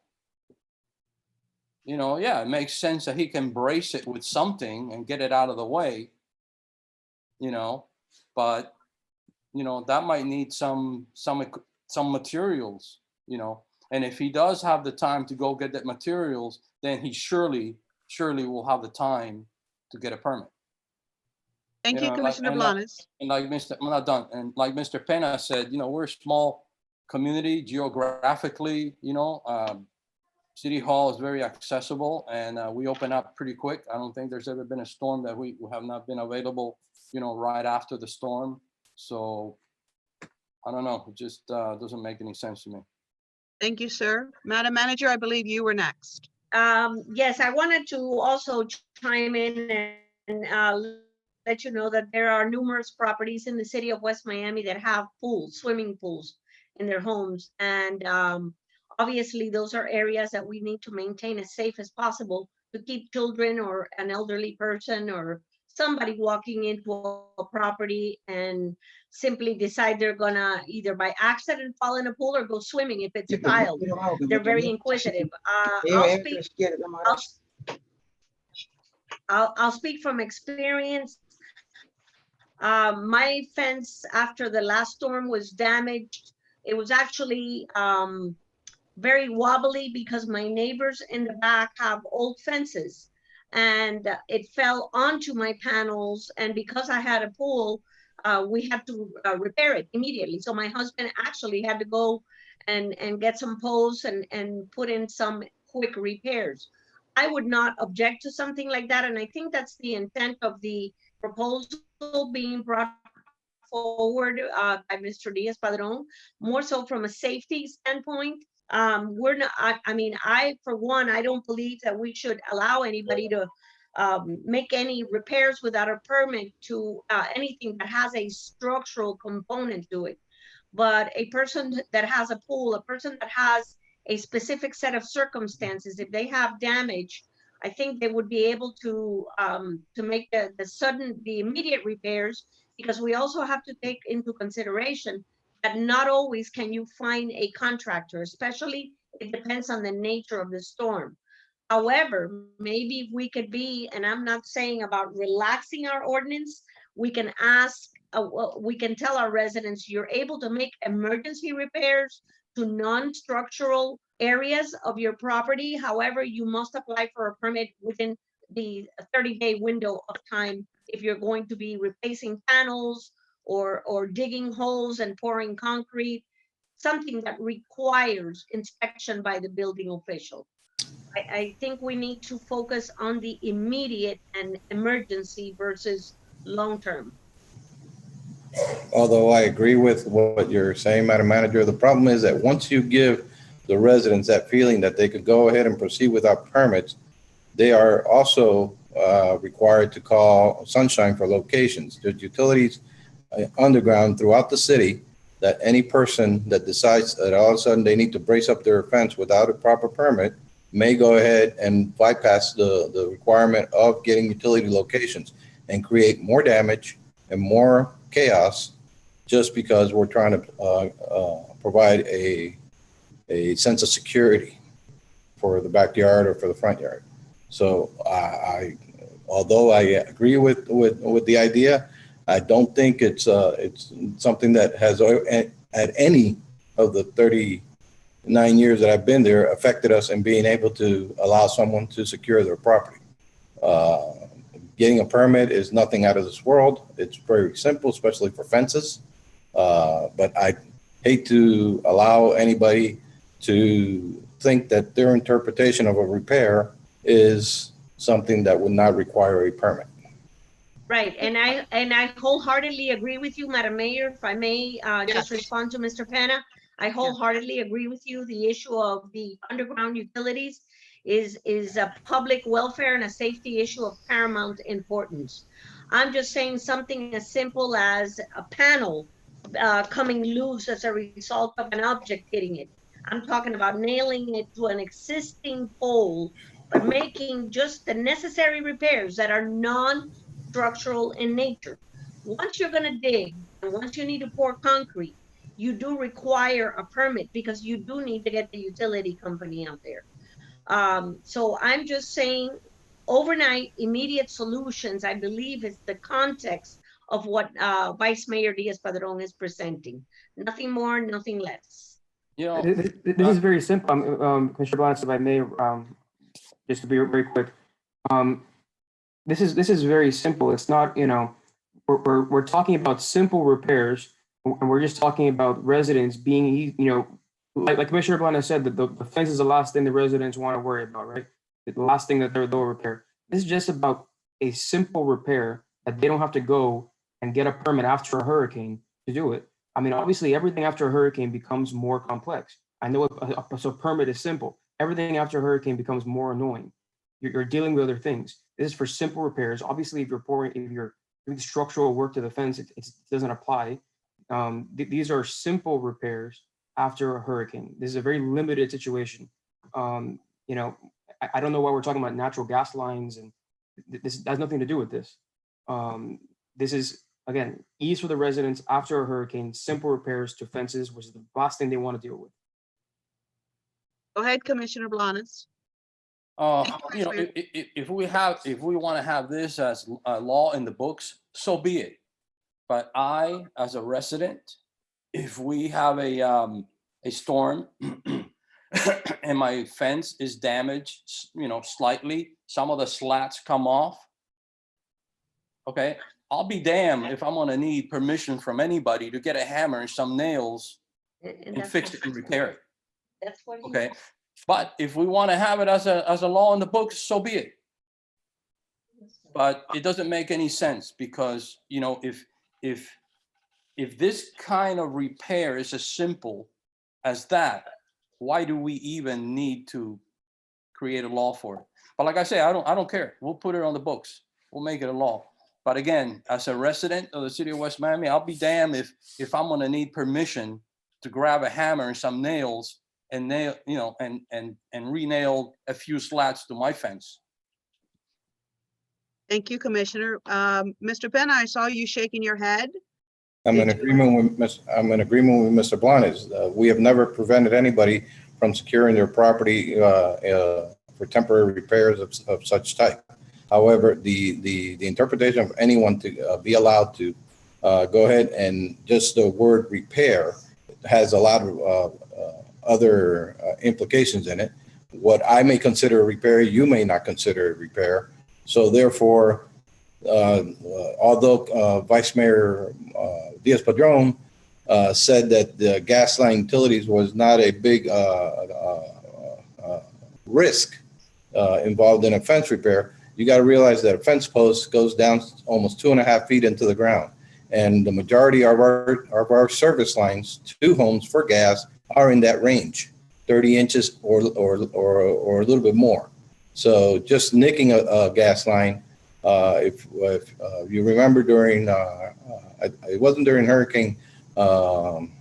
yeah, it makes sense that he can brace it with something and get it out of the way, but, that might need some materials, and if he does have the time to go get that materials, then he surely will have the time to get a permit. Thank you, Commissioner Blanes. I'm not done. And like Mr. Pena said, we're a small community geographically, City Hall is very accessible, and we open up pretty quick. I don't think there's ever been a storm that we have not been available, right after the storm. So I don't know, it just doesn't make any sense to me. Thank you, sir. Madam Manager, I believe you were next. Yes, I wanted to also chime in and let you know that there are numerous properties in the city of West Miami that have pools, swimming pools in their homes. And obviously, those are areas that we need to maintain as safe as possible to keep children or an elderly person or somebody walking into a property and simply decide they're gonna either by accident fall in a pool or go swimming if it's a child. They're very inquisitive. I'll speak from experience. My fence after the last storm was damaged. It was actually very wobbly because my neighbors in the back have old fences, and it fell onto my panels. And because I had a pool, we had to repair it immediately. So my husband actually had to go and get some posts and put in some quick repairs. I would not object to something like that. And I think that's the intent of the proposal being brought forward by Mr. Diaz-Padrón, more so from a safety standpoint. We're not, I mean, for one, I don't believe that we should allow anybody to make any repairs without a permit to anything that has a structural component to it. But a person that has a pool, a person that has a specific set of circumstances, if they have damage, I think they would be able to make the immediate repairs, because we also have to take into consideration that not always can you find a contractor, especially it depends on the nature of the storm. However, maybe we could be, and I'm not saying about relaxing our ordinance, we can ask, we can tell our residents, you're able to make emergency repairs to non-structural areas of your property. However, you must apply for a permit within the 30-day window of time if you're going to be replacing panels or digging holes and pouring concrete, something that requires inspection by the building official. I think we need to focus on the immediate and emergency versus long-term. Although I agree with what you're saying, Madam Manager, the problem is that once you give the residents that feeling that they could go ahead and proceed without permits, they are also required to call Sunshine for locations. There's utilities underground throughout the city that any person that decides that all of a sudden they need to brace up their fence without a proper permit may go ahead and bypass the requirement of getting utility locations and create more damage and more chaos just because we're trying to provide a sense of security for the backyard or for the front yard. So although I agree with the idea, I don't think it's something that has at any of the 39 years that I've been there affected us in being able to allow someone to secure their property. Getting a permit is nothing out of this world. It's very simple, especially for fences. But I hate to allow anybody to think that their interpretation of a repair is something that would not require a permit. Right, and I wholeheartedly agree with you, Madam Mayor. If I may just respond to Mr. Penna, I wholeheartedly agree with you. The issue of the underground utilities is a public welfare and a safety issue of paramount importance. I'm just saying something as simple as a panel coming loose as a result of an object hitting it. I'm talking about nailing it to an existing pole, but making just the necessary repairs that are non-structural in nature. Once you're going to dig and once you need to pour concrete, you do require a permit because you do need to get the utility company out there. So I'm just saying overnight immediate solutions, I believe, is the context of what Vice Mayor Diaz-Padrón is presenting. Nothing more, nothing less. You know, this is very simple. Commissioner Blanes, if I may, just to be very quick. This is very simple. It's not, you know, we're talking about simple repairs, and we're just talking about residents being, you know, like Commissioner Blanes said, that the fence is the last thing the residents want to worry about, right? The last thing that they'll repair. This is just about a simple repair that they don't have to go and get a permit after a hurricane to do it. I mean, obviously, everything after a hurricane becomes more complex. I know a permit is simple. Everything after a hurricane becomes more annoying. You're dealing with other things. This is for simple repairs. Obviously, if you're doing structural work to the fence, it doesn't apply. These are simple repairs after a hurricane. This is a very limited situation. You know, I don't know why we're talking about natural gas lines, and this has nothing to do with this. This is, again, ease for the residents after a hurricane, simple repairs to fences, which is the last thing they want to deal with. Go ahead, Commissioner Blanes. You know, if we want to have this as a law in the books, so be it. But I, as a resident, if we have a storm and my fence is damaged, you know, slightly, some of the slats come off, okay, I'll be damned if I'm gonna need permission from anybody to get a hammer and some nails and fix it and repair it. That's what. Okay, but if we want to have it as a law in the books, so be it. But it doesn't make any sense because, you know, if this kind of repair is as simple as that, why do we even need to create a law for it? But like I say, I don't care. We'll put it on the books. We'll make it a law. But again, as a resident of the city of West Miami, I'll be damned if I'm gonna need permission to grab a hammer and some nails and nail, you know, and re-nail a few slats to my fence. Thank you, Commissioner. Mr. Penna, I saw you shaking your head. I'm in agreement with Mr. Blanes. We have never prevented anybody from securing their property for temporary repairs of such type. However, the interpretation of anyone to be allowed to go ahead and just the word repair has a lot of other implications in it. What I may consider a repair, you may not consider a repair. So therefore, although Vice Mayor Diaz-Padrón said that the gas line utilities was not a big risk involved in a fence repair, you got to realize that a fence post goes down almost 2.5 feet into the ground. And the majority of our service lines to homes for gas are in that range, 30 inches or a little bit more. So just nicking a gas line, if you remember during, it wasn't during Hurricane Irma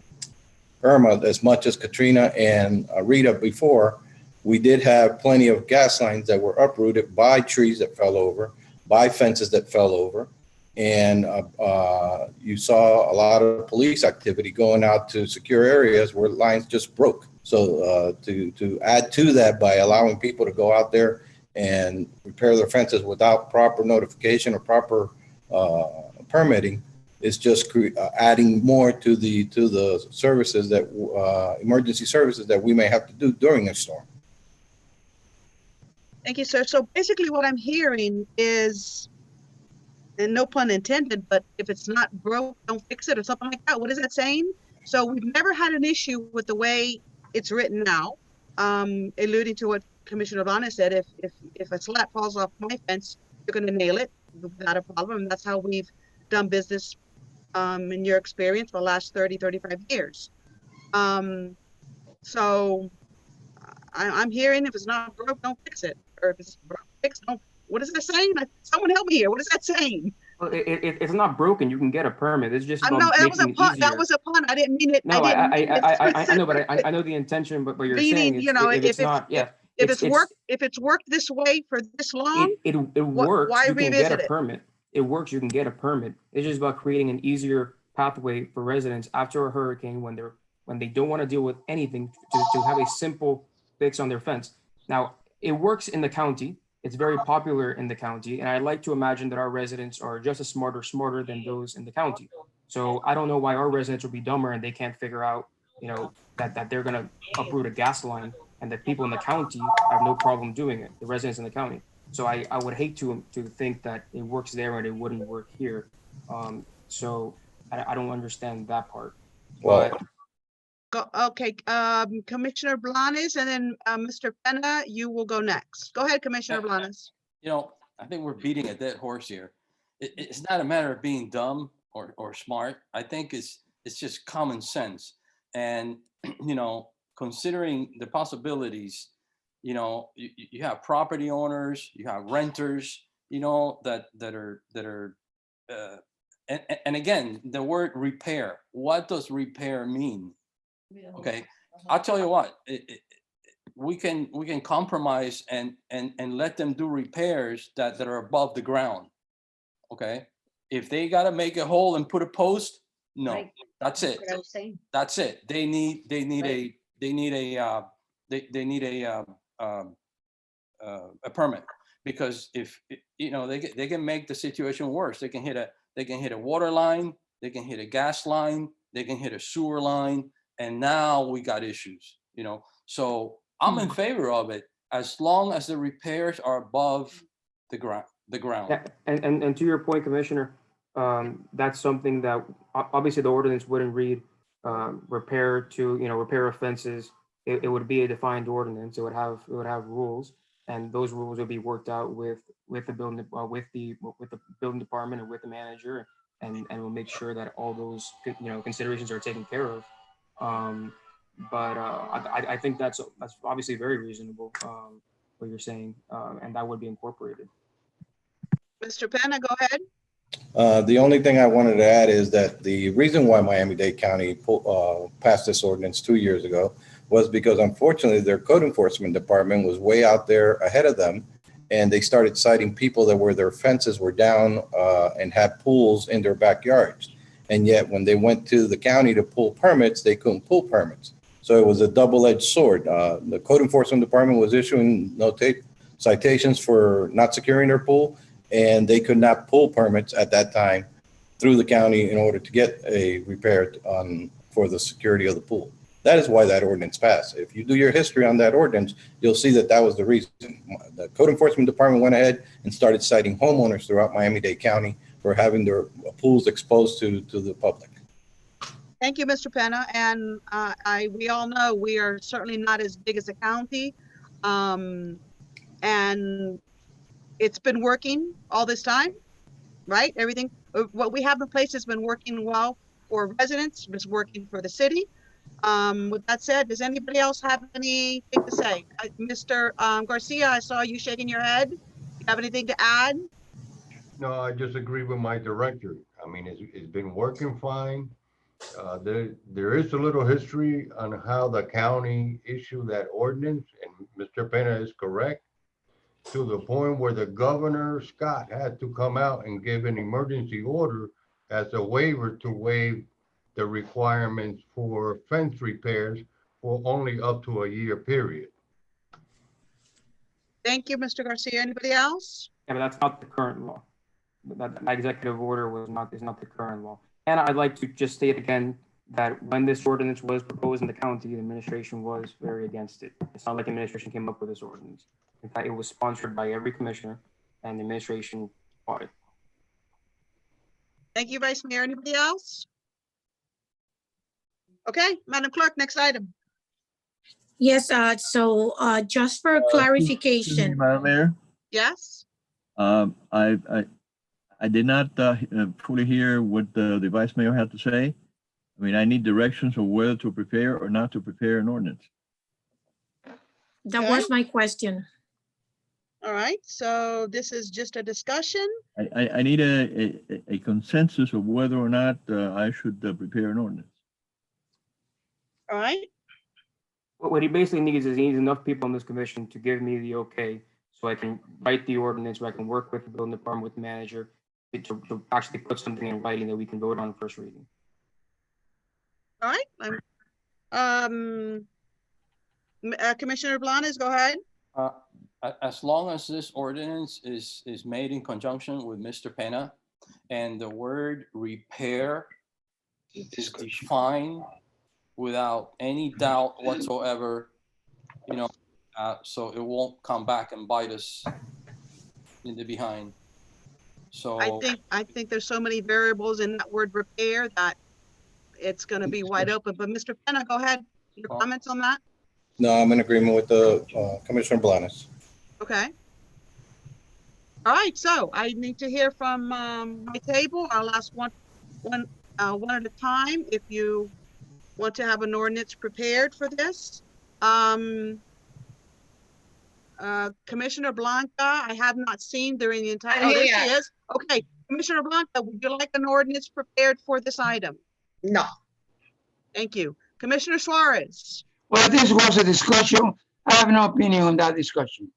as much as Katrina and Rita before, we did have plenty of gas lines that were uprooted by trees that fell over, by fences that fell over. And you saw a lot of police activity going out to secure areas where lines just broke. So to add to that by allowing people to go out there and repair their fences without proper notification or proper permitting is just adding more to the services that emergency services that we may have to do during a storm. Thank you, sir. So basically what I'm hearing is, and no pun intended, but if it's not broke, don't fix it or something like that. What is that saying? So we've never had an issue with the way it's written now, alluding to what Commissioner Blanes said. If a slat falls off my fence, you're going to nail it without a problem. And that's how we've done business in your experience for the last 30, 35 years. So I'm hearing if it's not broke, don't fix it. Or if it's broke, fix it. What is that saying? Someone help me here. What is that saying? Well, it's not broken. You can get a permit. It's just I about know that was a making it pun. easier. That was a pun. I didn't mean it. No, I know, but I know the intention. But you're saying you know, if it's not, yeah. If it's worked this way for this long, it works. Why you can revisit get a it? permit. It works. You can get a permit. It's just about creating an easier pathway for residents after a hurricane when they don't want to deal with anything to have a simple fix on their fence. Now it works in the county. It's very popular in the county, and I like to imagine that our residents are just as smarter than those in the county. So I don't know why our residents will be dumber and they can't figure out, you know, that they're gonna uproot a gas line, and that people in the county have no problem doing it, the residents in the county. So I would hate to think that it works there and it wouldn't work here. So I don't understand that part. Well, okay, Commissioner Blanes, and then Mr. Penna, you will go next. Go ahead, Commissioner Blanes. You know, I think we're beating a dead horse here. It's not a matter of being dumb or smart. I think it's just common sense. And, you know, considering the possibilities, you know, you have property owners, you have renters, you know, that are and again, the word repair, what does repair mean? Okay, I'll tell you what, we can compromise and let them do repairs that are above the ground. Okay, if they got to make a hole and put a post, no, Right. that's it. What I was saying. That's it. They need Right. a permit, because if they can make the situation worse. They can hit a water line, they can hit a gas line, they can hit a sewer line, and now we got issues. So I'm in favor of it as long as the repairs are above the ground. Yeah, and to your point, Commissioner, that's something that obviously the ordinance wouldn't read repair offenses. It would be a defined ordinance. It would have rules, and those rules would be worked out with the building with the building department and with the manager, and we'll make sure that all those considerations are taken care of. But I think that's obviously very reasonable, what you're saying, and that would be incorporated. Mr. Penna, go ahead. The only thing I wanted to add is that the reason why Miami-Dade County passed this ordinance 2 years ago was because unfortunately their code enforcement department was way out there ahead of them, and they started citing people that their fences were down and had pools in their backyards. And yet when they went to the county to pull permits, they couldn't pull permits. So it was a double-edged sword. The code enforcement department was issuing citations for not securing their pool, and they could not pull permits at that time through the county in order to get a repair for the security of the pool. That is why that ordinance passed. If you do your history on that ordinance, you'll see that was the reason. The code enforcement department went ahead and started citing homeowners throughout Miami-Dade County for having their pools exposed to the public. Thank you, Mr. Penna. And we all know we are certainly not as big as a county. And it's been working all this time, right? Everything, what we have in place has been working well for residents, it's working for the city. With that said, does anybody else have anything to say? Mr. Garcia, I saw you shaking your head. You have anything to add? No, I just agree with my director. I mean, it's been working fine. There is a little history on how the county issued that ordinance, and Mr. Penna is correct, to the point where the governor, Scott, had to come out and give an emergency order as a waiver to waive the requirements for fence repairs for only up to a year period. Thank you, Mr. Garcia. Anybody else? Yeah, but that's not the current law. That executive order is not the current law. And I'd like to just state again that when this ordinance was proposed in the county, the administration was very against it. It's not like the administration came up with this ordinance. In fact, it was sponsored by every commissioner, and the administration fought it. Thank you, Vice Mayor. Anybody else? Okay, Madam Clerk, next item. Yes, so just for clarification. Madam Mayor, Yes? I did not fully hear what the Vice Mayor had to say. I mean, I need directions on whether to prepare or not to prepare an ordinance. That was my question. All right, so this is just a discussion. I need a consensus of whether or not I should prepare an ordinance. All right, What he basically needs is he needs enough people on this commission to give me the okay, so I can write the ordinance, so I can work with the building department, with the manager, to actually put something in writing that we can vote on first reading. all right. Commissioner Blanes, go ahead. As long as this ordinance is made in conjunction with Mr. Penna, and the word repair is defined without any doubt whatsoever, so it won't come back and bite us in the behind. So I think there's so many variables in that word repair that it's going to be wide open. But Mr. Penna, go ahead. Your comments on that? No, I'm in agreement with the Commissioner Blanes. Okay. All right, so I need to hear from my table. I'll ask one at a time if you want to have an ordinance prepared for this. Commissioner Blanca, I have not seen during the entire. Oh, there she is. Okay, Commissioner Blanca, would you like an ordinance prepared for this item? No. Thank you. Commissioner Suarez? Well, this was a discussion. I have no opinion on that discussion.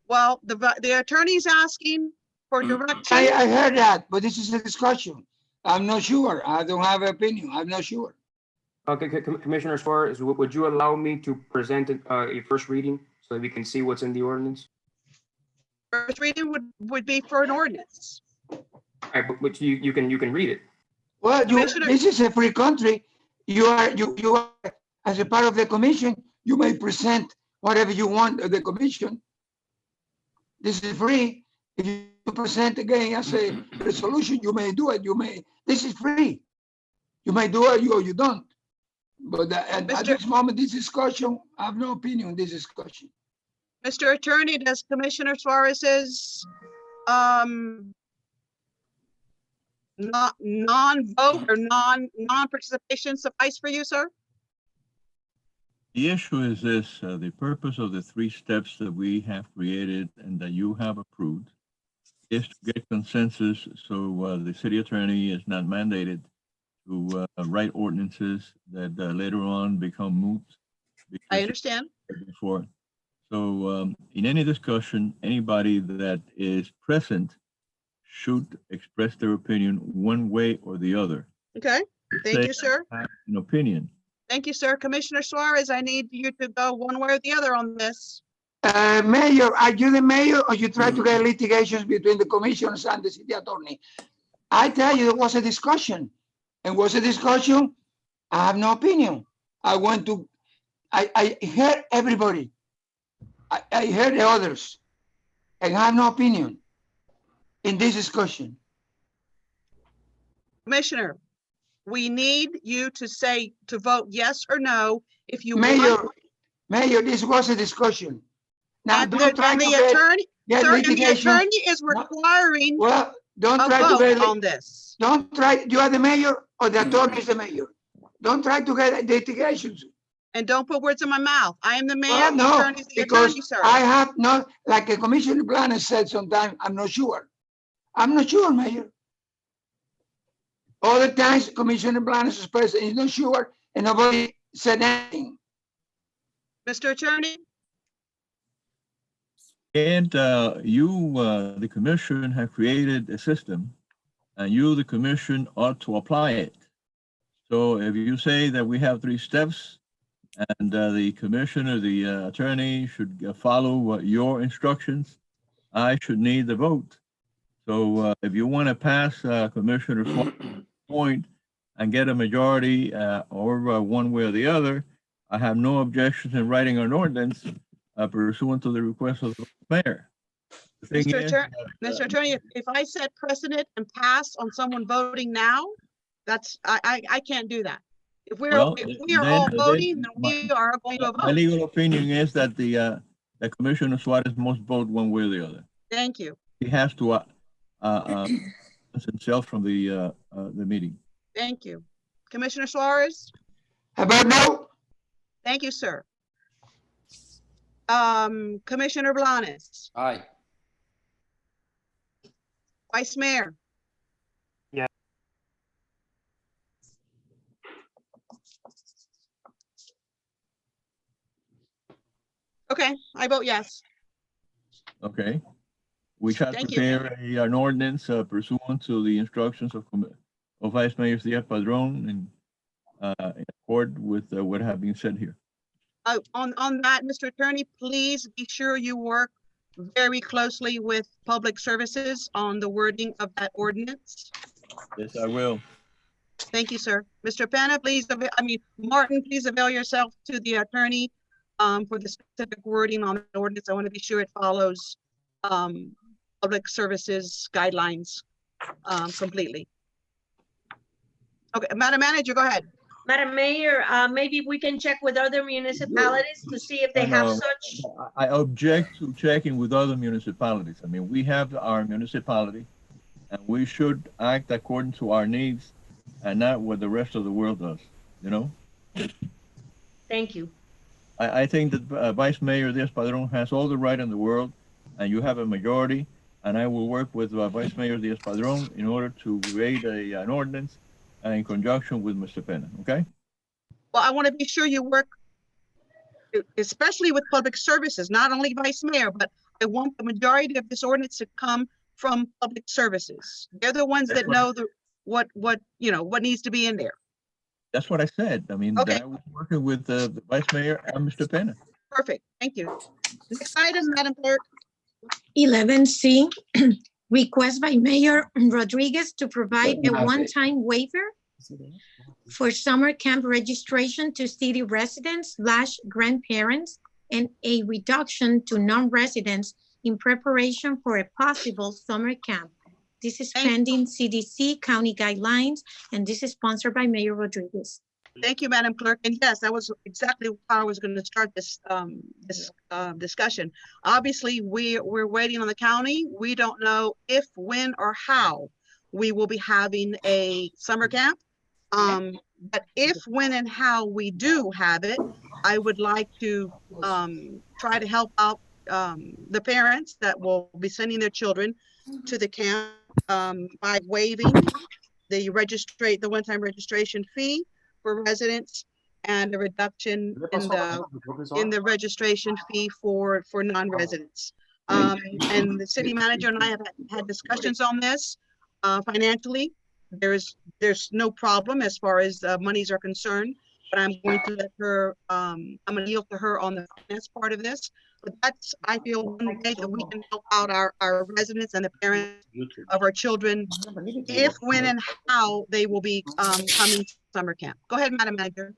Well, the attorney's asking for direction. I heard that, but this is a discussion. I'm not sure. I don't have an opinion. I'm not sure. Okay, Commissioner Suarez, would you allow me to present a first reading so that we can see what's in the ordinance? First reading would be for an ordinance. All right, but you can read it. Well, Commissioner- this is a free country. You are, as a part of the commission, you may present whatever you want at the commission. This is free. If you present again as a resolution, you may do it. This is free. You may do it or you don't. But at this moment, this discussion, I have no opinion on this discussion. Mr. Attorney, does Commissioner Suarez's non-vote or non-participation suffice for you, sir? The issue is this, the purpose of the 3 steps that we have created and that you have approved is to get consensus so the city attorney is not mandated to write ordinances that later on become moot. I understand. Before. So in any discussion, anybody that is present should express their opinion one way or the other. Okay, thank you, sir. Have an opinion. Thank you, sir. Commissioner Suarez, I need you to go one way or the other on this. Mayor, are you the mayor or you try to get litigations between the commissioners and the city attorney? I tell you, there was a discussion. And was a discussion? I have no opinion. I heard everybody. I heard the others. And I have no opinion in this discussion. Commissioner, we need you to vote yes or no if you Mayor, want. Mayor, this was a discussion. Now, And don't try to the get attorney, sir, and the litigation. attorney is requiring Well, don't a try to vote get, on this. don't try, you are the mayor or the attorney is the mayor. Don't try to get litigations. And don't put words in my mouth. I am the mayor, Well, the no, attorney is the because attorney, sir. I have not, like a Commissioner Blanes said sometime, I'm not sure. I'm not sure, Mayor. All the times Commissioner Blanes is present, he's not sure, and nobody said anything. Mr. Attorney, And you, the commission, have created a system, and you, the commission, ought to apply it. So if you say that we have 3 steps, and the commissioner, the attorney should follow your instructions, I should need the vote. So if you want to pass Commissioner point and get a majority or one way or the other, I have no objection in writing an ordinance pursuant to the request of the mayor. The thing Mr. Attorney, if I set precedent and pass on someone voting now, that's, I can't do that. If we are all voting, then we are going to My vote. legal opinion is that the Commissioner Suarez must vote one way or the other. Thank you. He has to himself from the meeting. Thank you. Commissioner Suarez? How about no? Thank you, sir. Commissioner Blanes? Aye. Vice Mayor? Yeah. Okay, I vote yes. Okay. We shall Thank you. prepare an ordinance pursuant to the instructions of Vice Mayor Diaz Padrón in accord with what have been said here. On that, Mr. Attorney, please be sure you work very closely with Public Services on the wording of that ordinance. Yes, I will. Thank you, sir. Mr. Penna, please, Martin, please avail yourself to the attorney for the specific wording on the ordinance. I want to be sure it follows Public Services guidelines completely. Okay, Madam Manager, go ahead. Madam Mayor, maybe we can check with other municipalities to see if they have such. I object to checking with other municipalities. I mean, we have our municipality and we should act according to our needs and not what the rest of the world does, you know? Thank you. I think that Vice Mayor Diaz Padrón has all the right in the world and you have a majority and I will work with Vice Mayor Diaz-Padrón in order to create an ordinance in conjunction with Mr. Penna, okay? Well, I want to be sure you work, especially with public services, not only vice mayor, but I want the majority of this ordinance to come from public services. They're the ones that know what needs to be in there. That's what I said. I mean, Okay. that I was working with the Vice Mayor and Mr. Penna. Perfect. Thank you. Next item, Madam Clerk. 11C, request by Mayor Rodriguez to provide a one-time waiver for summer camp registration to city residents / grandparents and a reduction to non-residents in preparation for a possible summer camp. This is pending CDC county guidelines, and this is sponsored by Mayor Rodriguez. Thank you, Madam Clerk. And yes, that was exactly how I was going to start this discussion. Obviously, we're waiting on the county. We don't know if, when, or how we will be having a summer camp. But if, when, and how we do have it, I would like to try to help out the parents that will be sending their children to the camp by waiving the one-time registration fee for residents and a reduction in the registration fee for non-residents. And the city manager and I have had discussions on this financially. There's no problem as far as monies are concerned, but I'm going to let her, I'm going to yield to her on the finance part of this. But that's, I feel, one way that we can help out our residents and the parents of our children, if, when, and how they will be coming to summer camp. Go ahead, Madam Manager.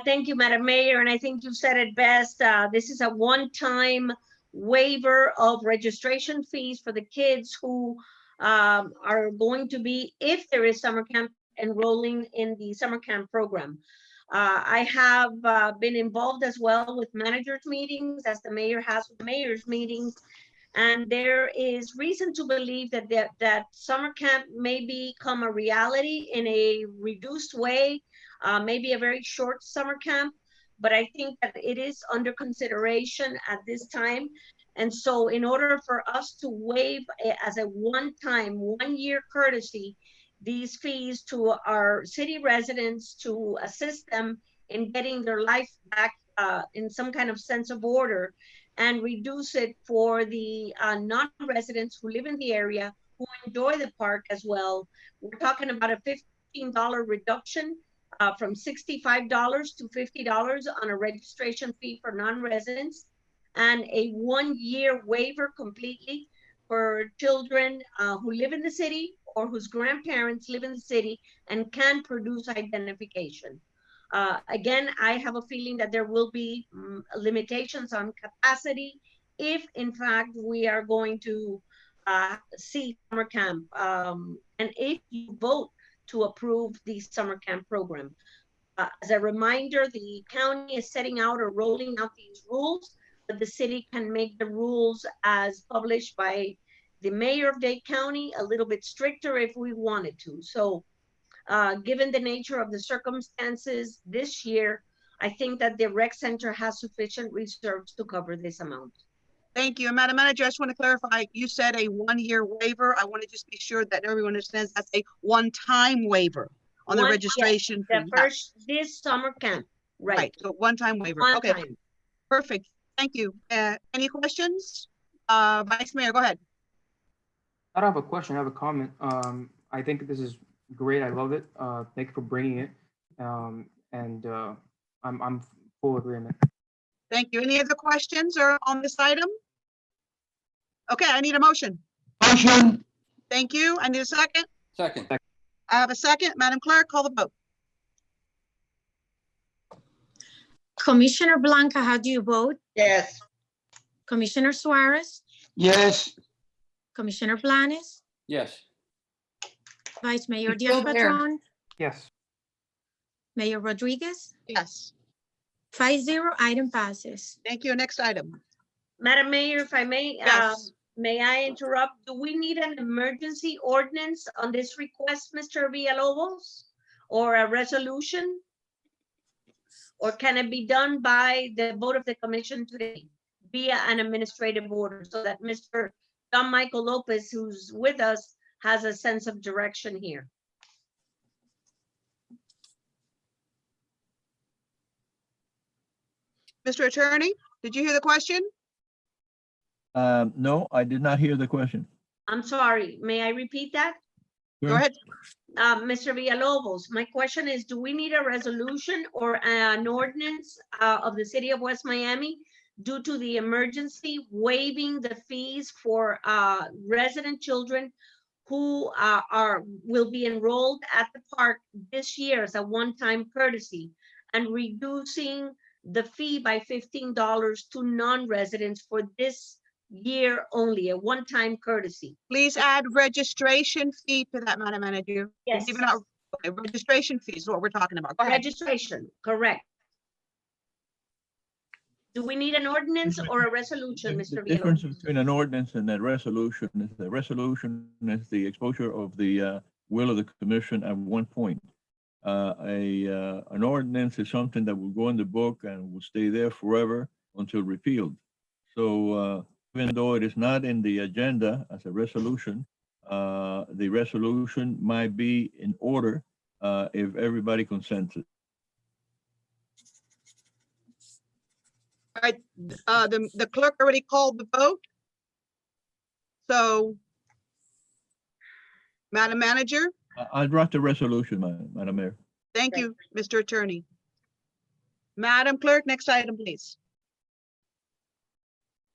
Thank you, Madam Mayor, and I think you said it best. This is a one-time waiver of registration fees for the kids who are going to be, if there is summer camp, enrolling in the summer camp program. I have been involved as well with managers meetings, as the mayor has with mayor's meetings, and there is reason to believe that summer camp may become a reality in a reduced way, maybe a very short summer camp, but I think that it is under consideration at this time. And so in order for us to waive as a one-time, one-year courtesy, these fees to our city residents to assist them in getting their life back in some kind of sense of order, and reduce it for the non-residents who live in the area, who enjoy the park as well. We're talking about a $15 reduction from $65 to $50 on a registration fee for non-residents, and a one-year waiver completely for children who live in the city or whose grandparents live in the city and can produce identification. Again, I have a feeling that there will be limitations on capacity if, in fact, we are going to see summer camp. And if you vote to approve the summer camp program. As a reminder, the county is setting out or rolling out these rules, but the city can make the rules as published by the mayor of Dade County a little bit stricter if we wanted to. So given the nature of the circumstances this year, I think that the rec center has sufficient reserves to cover this amount. Thank you. And Madam Manager, I just want to clarify, you said a one-year waiver. I want to just be sure that everyone understands that's a one-time waiver on the registration. The first, this summer camp, right. So one-time waiver. One Okay, time. perfect. Thank you. Any questions? Vice Mayor, go ahead. I don't have a question, I have a comment. I think this is great, I love it. Thank you for bringing it. I'm full agreement. Thank you. Any other questions or on this item? Okay, I need a motion. Motion. Thank you. I need a second. Second. I have a second. Madam Clerk, call the vote. Commissioner Blanca, how do you vote? Yes. Commissioner Suarez, Yes. Commissioner Blanes, Yes. Vice Mayor Diaz-Padrón, Yes. Mayor Rodriguez, Yes. 5-0, item passes. Thank you. Next item. Madam Mayor, if I may, Yes. may I interrupt? Do we need an emergency ordinance on this request, Mr. Villalobos? Or a resolution? Or can it be done by the vote of the commission today via an administrative order so that Mr. John Michael Lopez, who's with us, has a sense of direction here. Mr. Attorney, did you hear the question? No, I did not hear the question. I'm sorry, may I repeat that? Go Sure. ahead. Mr. Villalobos, my question is, do we need a resolution or an ordinance of the city of West Miami due to the emergency waiving the fees for resident children who will be enrolled at the park this year as a one-time courtesy and reducing the fee by $15 to non-residents for this year only, a one-time courtesy? Please add registration fee to that, Madam Manager. Yes. Even our registration fees is what we're talking about. Go ahead. Registration, correct. Do we need an ordinance or a resolution, The Mr. difference Villalobos? between an ordinance and a resolution is the exposure of the will of the commission at one point. An ordinance is something that will go in the book and will stay there forever until repealed. So even though it is not in the agenda as a resolution, the resolution might be in order if everybody consents it. All right, the clerk already called the vote. So, Madam Manager, I'll draft a resolution, Madam Mayor. thank you, Mr. Attorney. Madam Clerk, next item, please.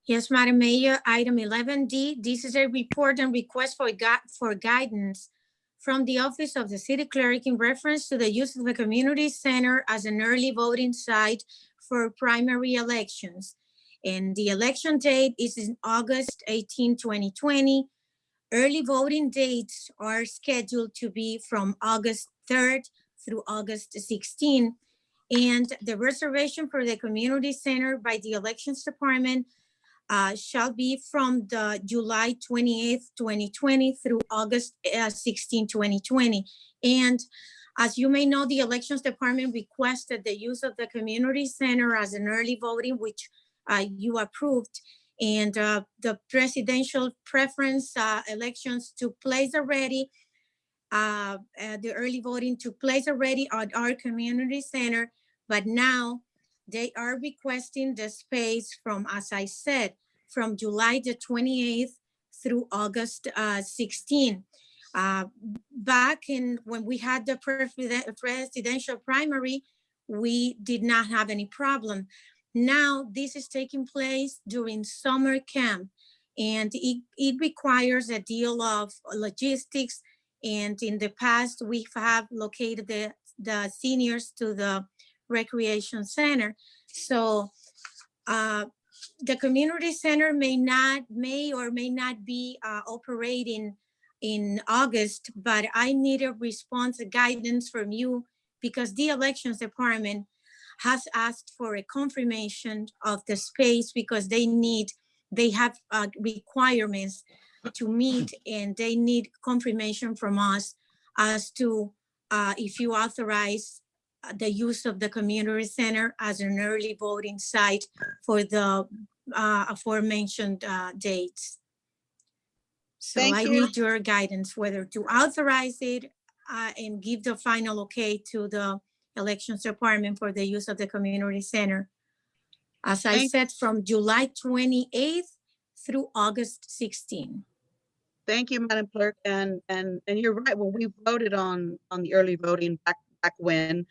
Yes, Madam Mayor, item 11D, this is a report and request for guidance from the Office of the City Clerk in reference to the use of the community center as an early voting site for primary elections. And the election date is in August 18, 2020. Early voting dates are scheduled to be from August 3rd through August 16. And the reservation for the community center by the Elections Department shall be from the July 28th, 2020 through August 16, 2020. And as you may know, the Elections Department requested the use of the community center as an early voting, which you approved. And the presidential preference elections took place already. The early voting took place already at our community center, but now they are requesting the space from, as I said, from July the 28th through August 16. Back in when we had the presidential primary, we did not have any problem. Now this is taking place during summer camp, and it requires a deal of logistics. And in the past, we have located the seniors to the recreation center. So the community center may or may not be operating in August, but I need a response, a guidance from you, because the Elections Department has asked for a confirmation of the space because they have requirements to meet, and they need confirmation from us as to if you authorize the use of the community center as an early voting site for the aforementioned dates. So Thank I you. need your guidance whether to authorize it and give the final okay to the Elections Department for the use of the community center. As I said, from July 28th through August 16. Thank you, Madam Clerk. And you're right. When we voted on the early voting back when,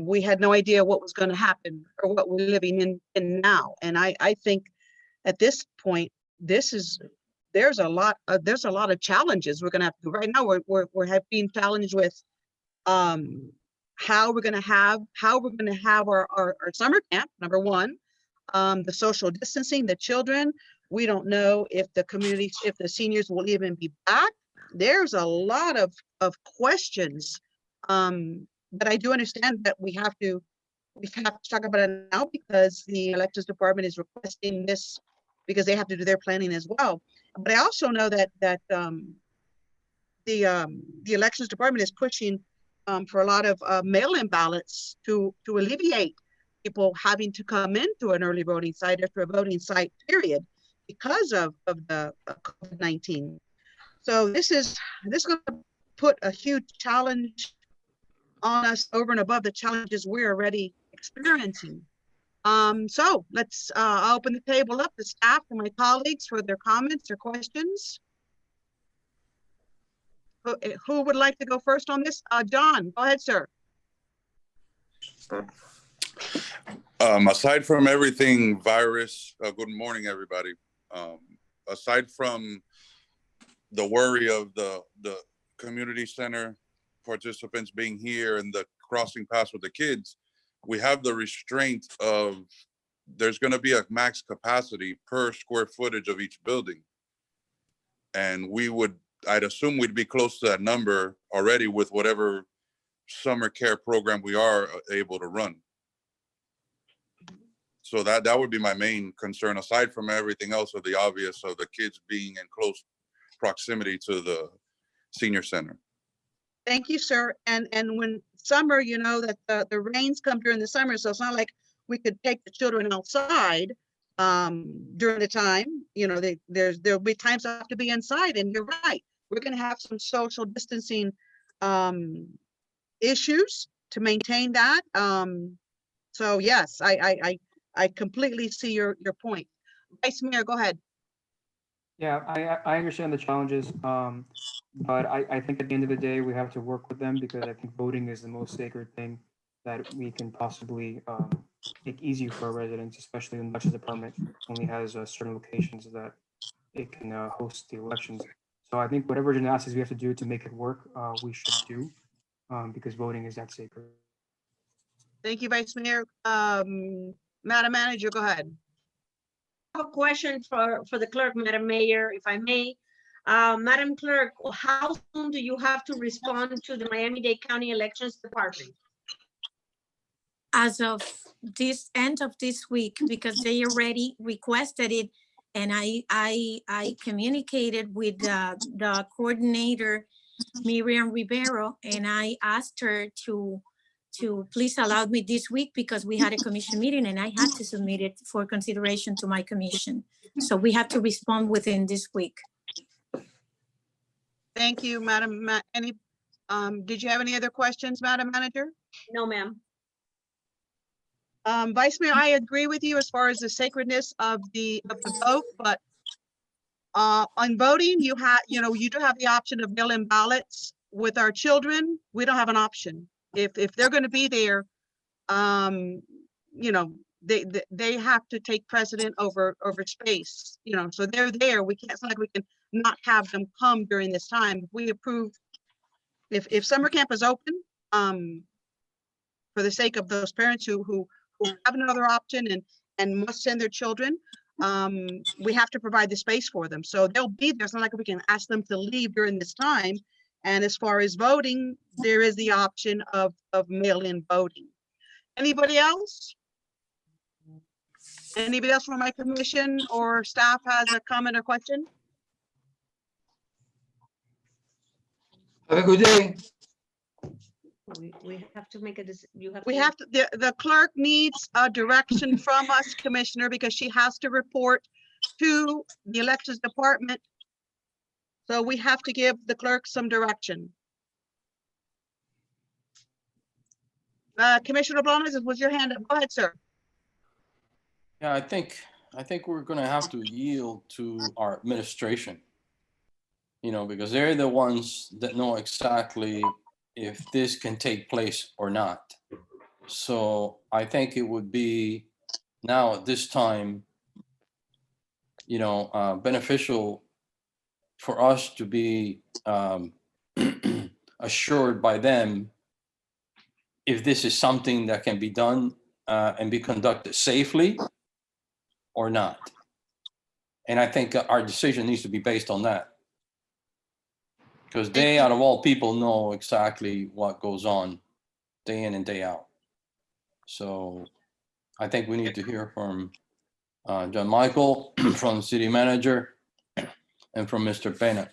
we had no idea what was going to happen or what we're living in now. And I think at this point, there's a lot of challenges we're going to have to do. Right now, we're being challenged with how we're going to have our summer camp, number one, the social distancing, the children. We don't know if the seniors will even be back. There's a lot of questions. But I do understand that we have to talk about it now because the Elections Department is requesting this because they have to do their planning as well. But I also know that the Elections Department is pushing for a lot of mail-in ballots to alleviate people having to come into an early voting site or to a voting site, period, because of the COVID-19. So this is going to put a huge challenge on us over and above the challenges we're already experiencing. So let's I'll open the table up to staff and my colleagues for their comments or questions. Who would like to go first on this? John, go ahead, sir. Aside from everything virus, good morning, everybody. Aside from the worry of the community center participants being here and the crossing paths with the kids, we have the restraint of there's going to be a max capacity per square footage of each building. And I'd assume we'd be close to that number already with whatever summer care program we are able to run. So that would be my main concern, aside from everything else of the obvious of the kids being in close proximity to the senior center. Thank you, sir. And when summer, you know that the rains come during the summer, so it's not like we could take the children outside during the time. You know, there'll be times I have to be inside, and you're right. We're going to have some social distancing issues to maintain that. So yes, I completely see your point. Vice Mayor, go ahead. Yeah, I understand the challenges, but I think at the end of the day, we have to work with them because I think voting is the most sacred thing that we can possibly make easy for our residents, especially when the election department only has certain locations that it can host the elections. So I think whatever gymnastics we have to do to make it work, we should do because voting is that sacred. Thank you, Vice Mayor. Madam Manager, go ahead. I have a question for the clerk, Madam Mayor, if I may. Madam Clerk, how soon do you have to respond to the Miami-Dade County Elections Department? As of this end of this week, because they already requested it, and I communicated with the coordinator, Miriam Rivero, and I asked her to please allow me this week because we had a commission meeting and I had to submit it for consideration to my commission. So we have to respond within this week. Thank you, Madam. Did you have any other questions, Madam Manager? No, ma'am. Vice Mayor, I agree with you as far as the sacredness of the vote, but on voting, you do have the option of mail-in ballots. With our children, we don't have an option. If they're going to be there, you know, they have to take precedent over space. You know, so they're there. We can't. It's not like we can not have them come during this time. We approve. If summer camp is open, for the sake of those parents who have another option and must send their children, we have to provide the space for them. So they'll be there. It's not like we can ask them to leave during this time. And as far as voting, there is the option of mail-in voting. Anybody else? Anybody else from my commission or staff has a comment or question? Have a good day. We have to make a decision. The clerk needs a direction from us, Commissioner, because she has to report to the elections department. So we have to give the clerk some direction. Commissioner Blanes, was your hand up? Go ahead, sir. Yeah, I think we're gonna have to yield to our administration, you know, because they're the ones that know exactly if this can take place or not. So I think it would be now at this time, you know, beneficial for us to be assured by them if this is something that can be done and be conducted safely or not. And I think our decision needs to be based on that. Because they, out of all people, know exactly what goes on day in and day out. So I think we need to hear from John Michael, from the city manager, and from Mr. Pena.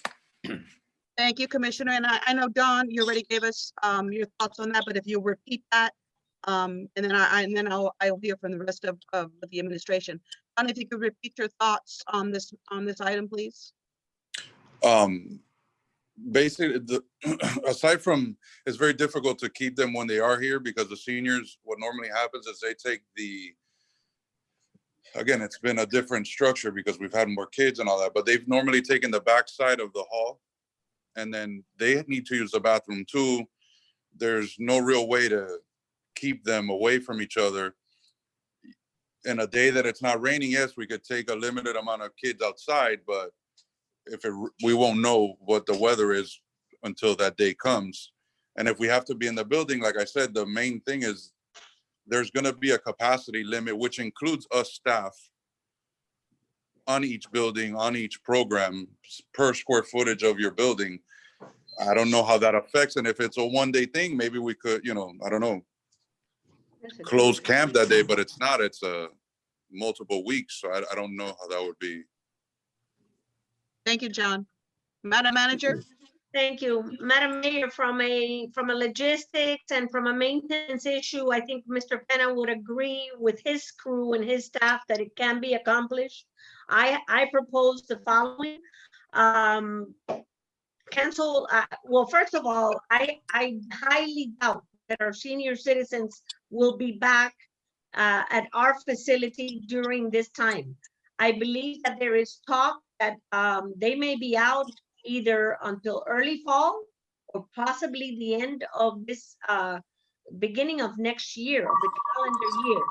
Thank you, Commissioner. And I know, Don, you already gave us your thoughts on that, but if you repeat that And then I'll hear from the rest of the administration. John, if you could repeat your thoughts on this item, please. Basically, aside from, it's very difficult to keep them when they are here because the seniors, what normally happens is they take again, it's been a different structure because we've had more kids and all that, but they've normally taken the backside of the hall and then they need to use the bathroom too. There's no real way to keep them away from each other. In a day that it's not raining, yes, we could take a limited amount of kids outside, but we won't know what the weather is until that day comes. And if we have to be in the building, like I said, the main thing is there's going to be a capacity limit, which includes us staff on each building, on each program per square footage of your building. I don't know how that affects. And if it's a one-day thing, maybe we could, I don't know, close camp that day, but it's not, it's multiple weeks. So I don't know how that would be. Thank you, John. Madam Manager? Thank you. Madam Mayor, from a logistics and from a maintenance issue, I think Mr. Penna would agree with his crew and his staff that it can be accomplished. I propose the following. Cancel, well, first of all, I highly doubt that our senior citizens will be back at our facility during this time. I believe that there is talk that they may be out either until early fall or possibly the end of this beginning of next year, of the calendar year.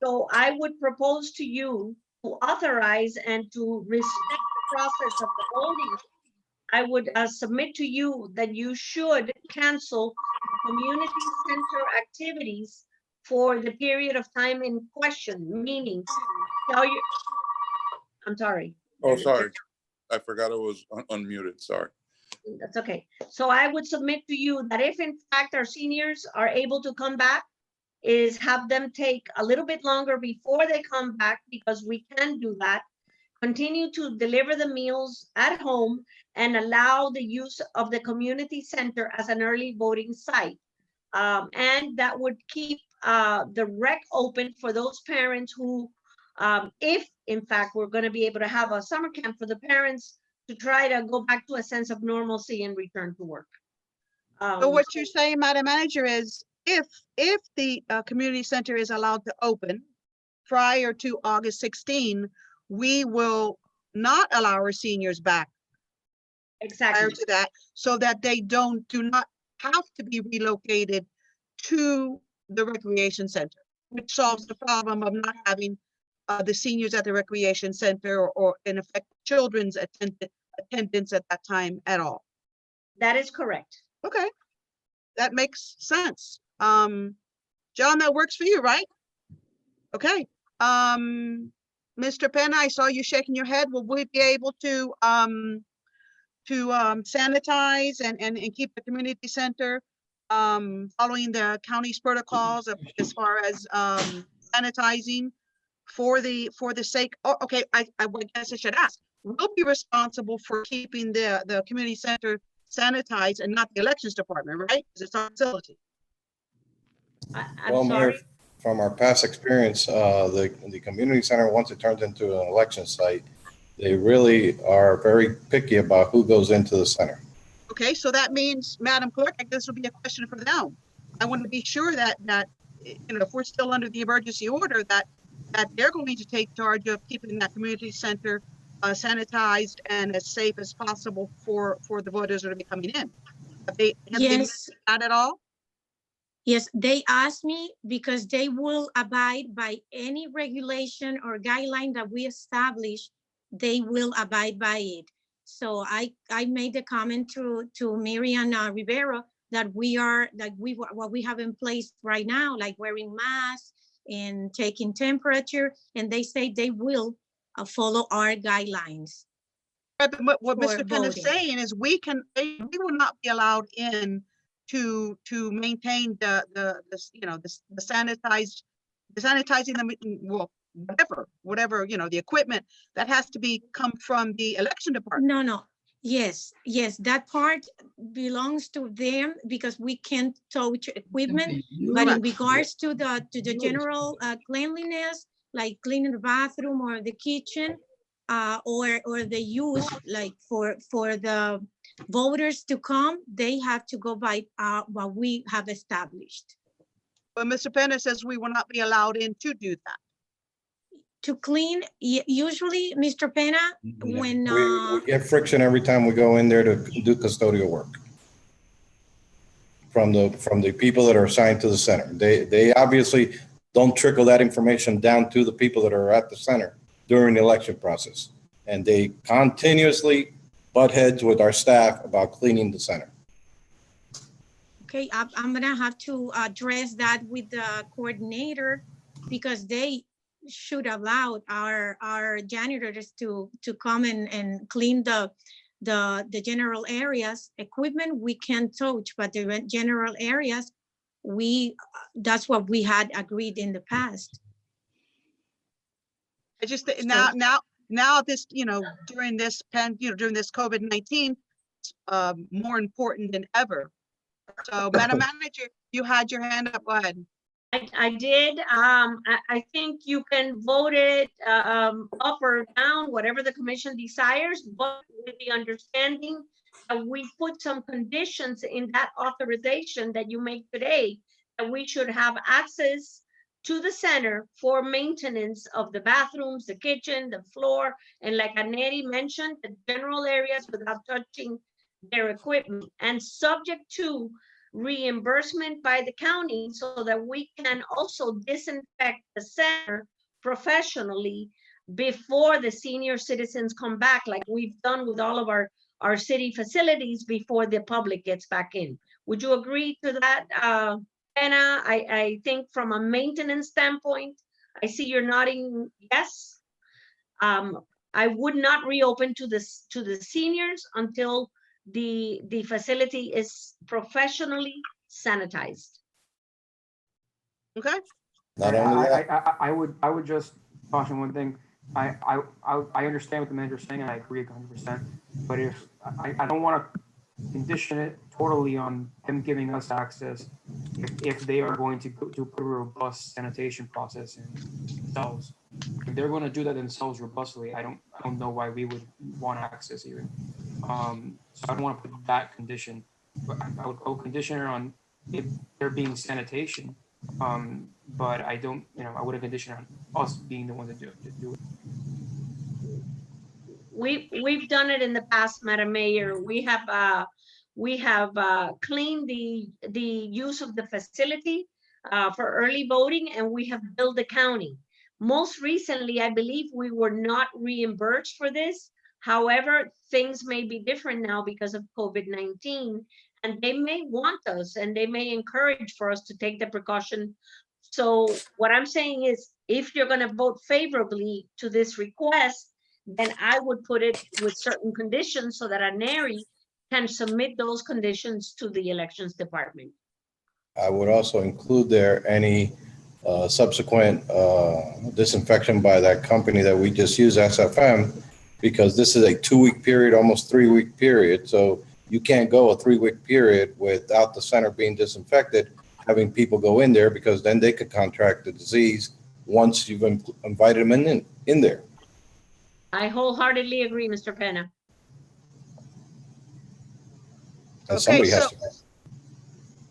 So I would propose to you to authorize and to respect the process of the voting. I would submit to you that you should cancel community center activities for the period of time in question, meaning tell you, I'm sorry. Oh, sorry. I forgot it was unmuted. Sorry. That's okay. So I would submit to you that if in fact our seniors are able to come back, is have them take a little bit longer before they come back, because we can do that. Continue to deliver the meals at home and allow the use of the community center as an early voting site. And that would keep the rec open for those parents who, if in fact we're going to be able to have a summer camp for the parents to try to go back to a sense of normalcy and return to work. So what you're saying, Madam Manager, is if the community center is allowed to open prior to August 16, we will not allow our seniors back exactly prior to that, so that they do not have to be relocated to the recreation center, which solves the problem of not having the seniors at the recreation center or in effect children's attendance at that time at all. That is correct. Okay, that makes sense. John, that works for you, right? Okay. Mr. Penna, I saw you shaking your head. Will we be able to sanitize and keep the community center following the county's protocols as far as sanitizing for the sake? Oh, okay, I guess I should ask. We'll be responsible for keeping the community center sanitized and not the elections department, right? Because it's our facility. Well, Mayor, from our past experience, the community center, once it turns into an election site, they really are very picky about who goes into the center. Okay, so that means, Madam Clerk, I guess this will be a question for them. I want to be sure that if we're still under the emergency order, that they're going to take charge of keeping that community center sanitized and as safe as possible for the voters that are coming in. Have they mentioned that at all? Yes, they asked me because they will abide by any regulation or guideline that we establish. They will abide by it. So I made the comment to Miriam Rivera that what we have in place right now, like wearing masks and taking temperature, and they say they will follow our guidelines. Right, but what Mr. Penn is saying is we will not be allowed in to maintain the sanitizing them, well, whatever the equipment that has to come from the election department. No. Yes, that part belongs to them because we can't touch equipment. But in regards to the general cleanliness, like cleaning the bathroom or the kitchen, or the use, like for the voters to come, they have to go by what we have established. But Mr. Penna says we will not be allowed in to do that. To clean, usually, Mr. Penna, when We get friction every time we go in there to do custodial work. From the people that are assigned to the center. They obviously don't trickle that information down to the people that are at the center during the election process. And they continuously butt heads with our staff about cleaning the center. okay, I'm gonna have to address that with the coordinator, because they should allow our janitors to come and clean the general areas. Equipment we can touch, but the general areas, that's what we had agreed in the past. I just now this, during this during this COVID-19, more important than ever. So, Madam Manager, you had your hand up. Go ahead. I did. I think you can vote it up or down, whatever the commission desires, but with the understanding that we put some conditions in that authorization that you make today, that we should have access to the center for maintenance of the bathrooms, the kitchen, the floor, and like Annette mentioned, the general areas without touching their equipment, and subject to reimbursement by the county, so that we can also disinfect the center professionally before the senior citizens come back, like we've done with all of our city facilities before the public gets back in. Would you agree to that, Anna? I think from a maintenance standpoint, I see you're nodding yes. I would not reopen to the seniors until the facility is professionally sanitized. Okay. Not only that, I would just caution one thing. I understand what the manager's saying, and I agree 100%. But if I don't want to condition it totally on them giving us access, if they are going to put a robust sanitation process in themselves. If they're going to do that themselves robustly, I don't know why we would want access even. So I don't want to put that condition, but I would go conditioner on if there being sanitation. But I don't, I wouldn't condition on us being the ones that do it. We've done it in the past, Madam Mayor. We have cleaned the use of the facility for early voting, and we have billed the county. Most recently, I believe we were not reimbursed for this. However, things may be different now because of COVID-19, and they may want us and they may encourage for us to take the precaution. So what I'm saying is, if you're going to vote favorably to this request, then I would put it with certain conditions so that ANERI can submit those conditions to the elections department. I would also include there any subsequent disinfection by that company that we just used, SFM, because this is a 2-week period, almost 3-week period. So you can't go a 3-week period without the center being disinfected, having people go in there, because then they could contract the disease once you've invited them in there. I wholeheartedly agree, Mr. Penna. And somebody has to.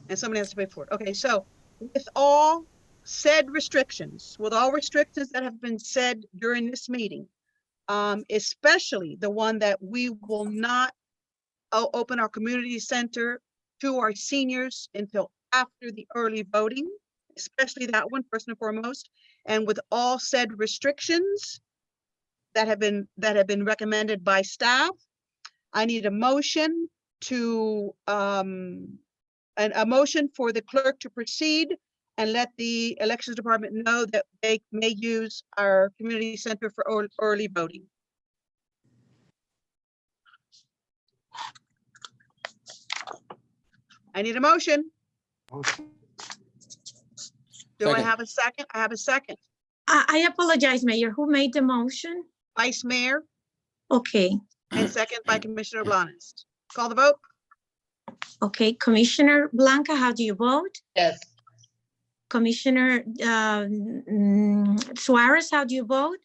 And somebody has to pay for it. Okay, so with all said restrictions, with all restrictions that have been said during this meeting, especially the one that we will not open our community center to our seniors until after the early voting, especially that one, first and foremost, and with all said restrictions that have been recommended by staff, I need a motion to a motion for the clerk to proceed and let the elections department know that they may use our community center for early voting. I need a motion. Do I have a second? I have a second. I apologize, Mayor. Who made the motion? Vice Mayor. Okay. and second by Commissioner Blanes. Call the vote? Okay, Commissioner Blanca, how do you vote? Yes. Commissioner Suarez, how do you vote?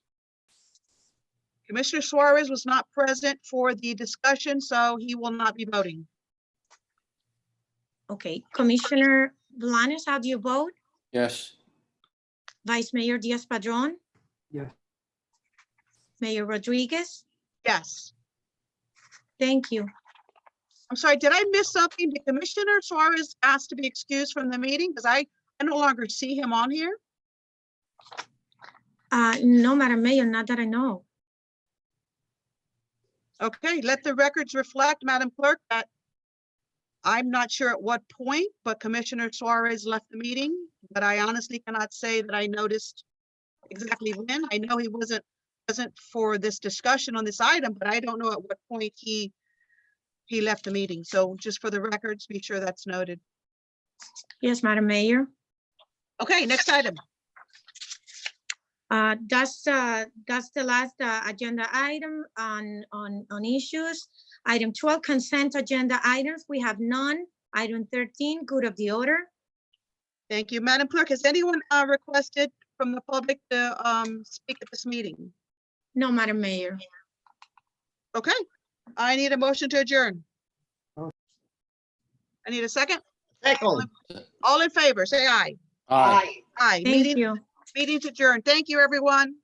Commissioner Suarez was not present for the discussion, so he will not be voting. Okay, Commissioner Blanes, how do you vote? Yes. Vice Mayor Diaz-Padrón? Yes. Mayor Rodriguez? Yes. Thank you. I'm sorry, did I miss something? Did Commissioner Suarez ask to be excused from the meeting? Because I no longer see him on here. No, Madam Mayor, not that I know. Okay, let the records reflect, Madam Clerk, that I'm not sure at what point, but Commissioner Suarez left the meeting, but I honestly cannot say that I noticed exactly when. I know he wasn't present for this discussion on this item, but I don't know at what point he left the meeting. So just for the records, be sure that's noted. Yes, Madam Mayor. Okay, next item. That's the last agenda item on issues. Item 12, consent agenda items. We have none. Item 13, good of the order. Thank you. Madam Clerk, has anyone requested from the public to speak at this meeting? No, Madam Mayor. Okay, I need a motion to adjourn. I need a second. Second. All in favor, say aye. Aye. Aye. Thank you. Meeting's adjourned. Thank you, everyone.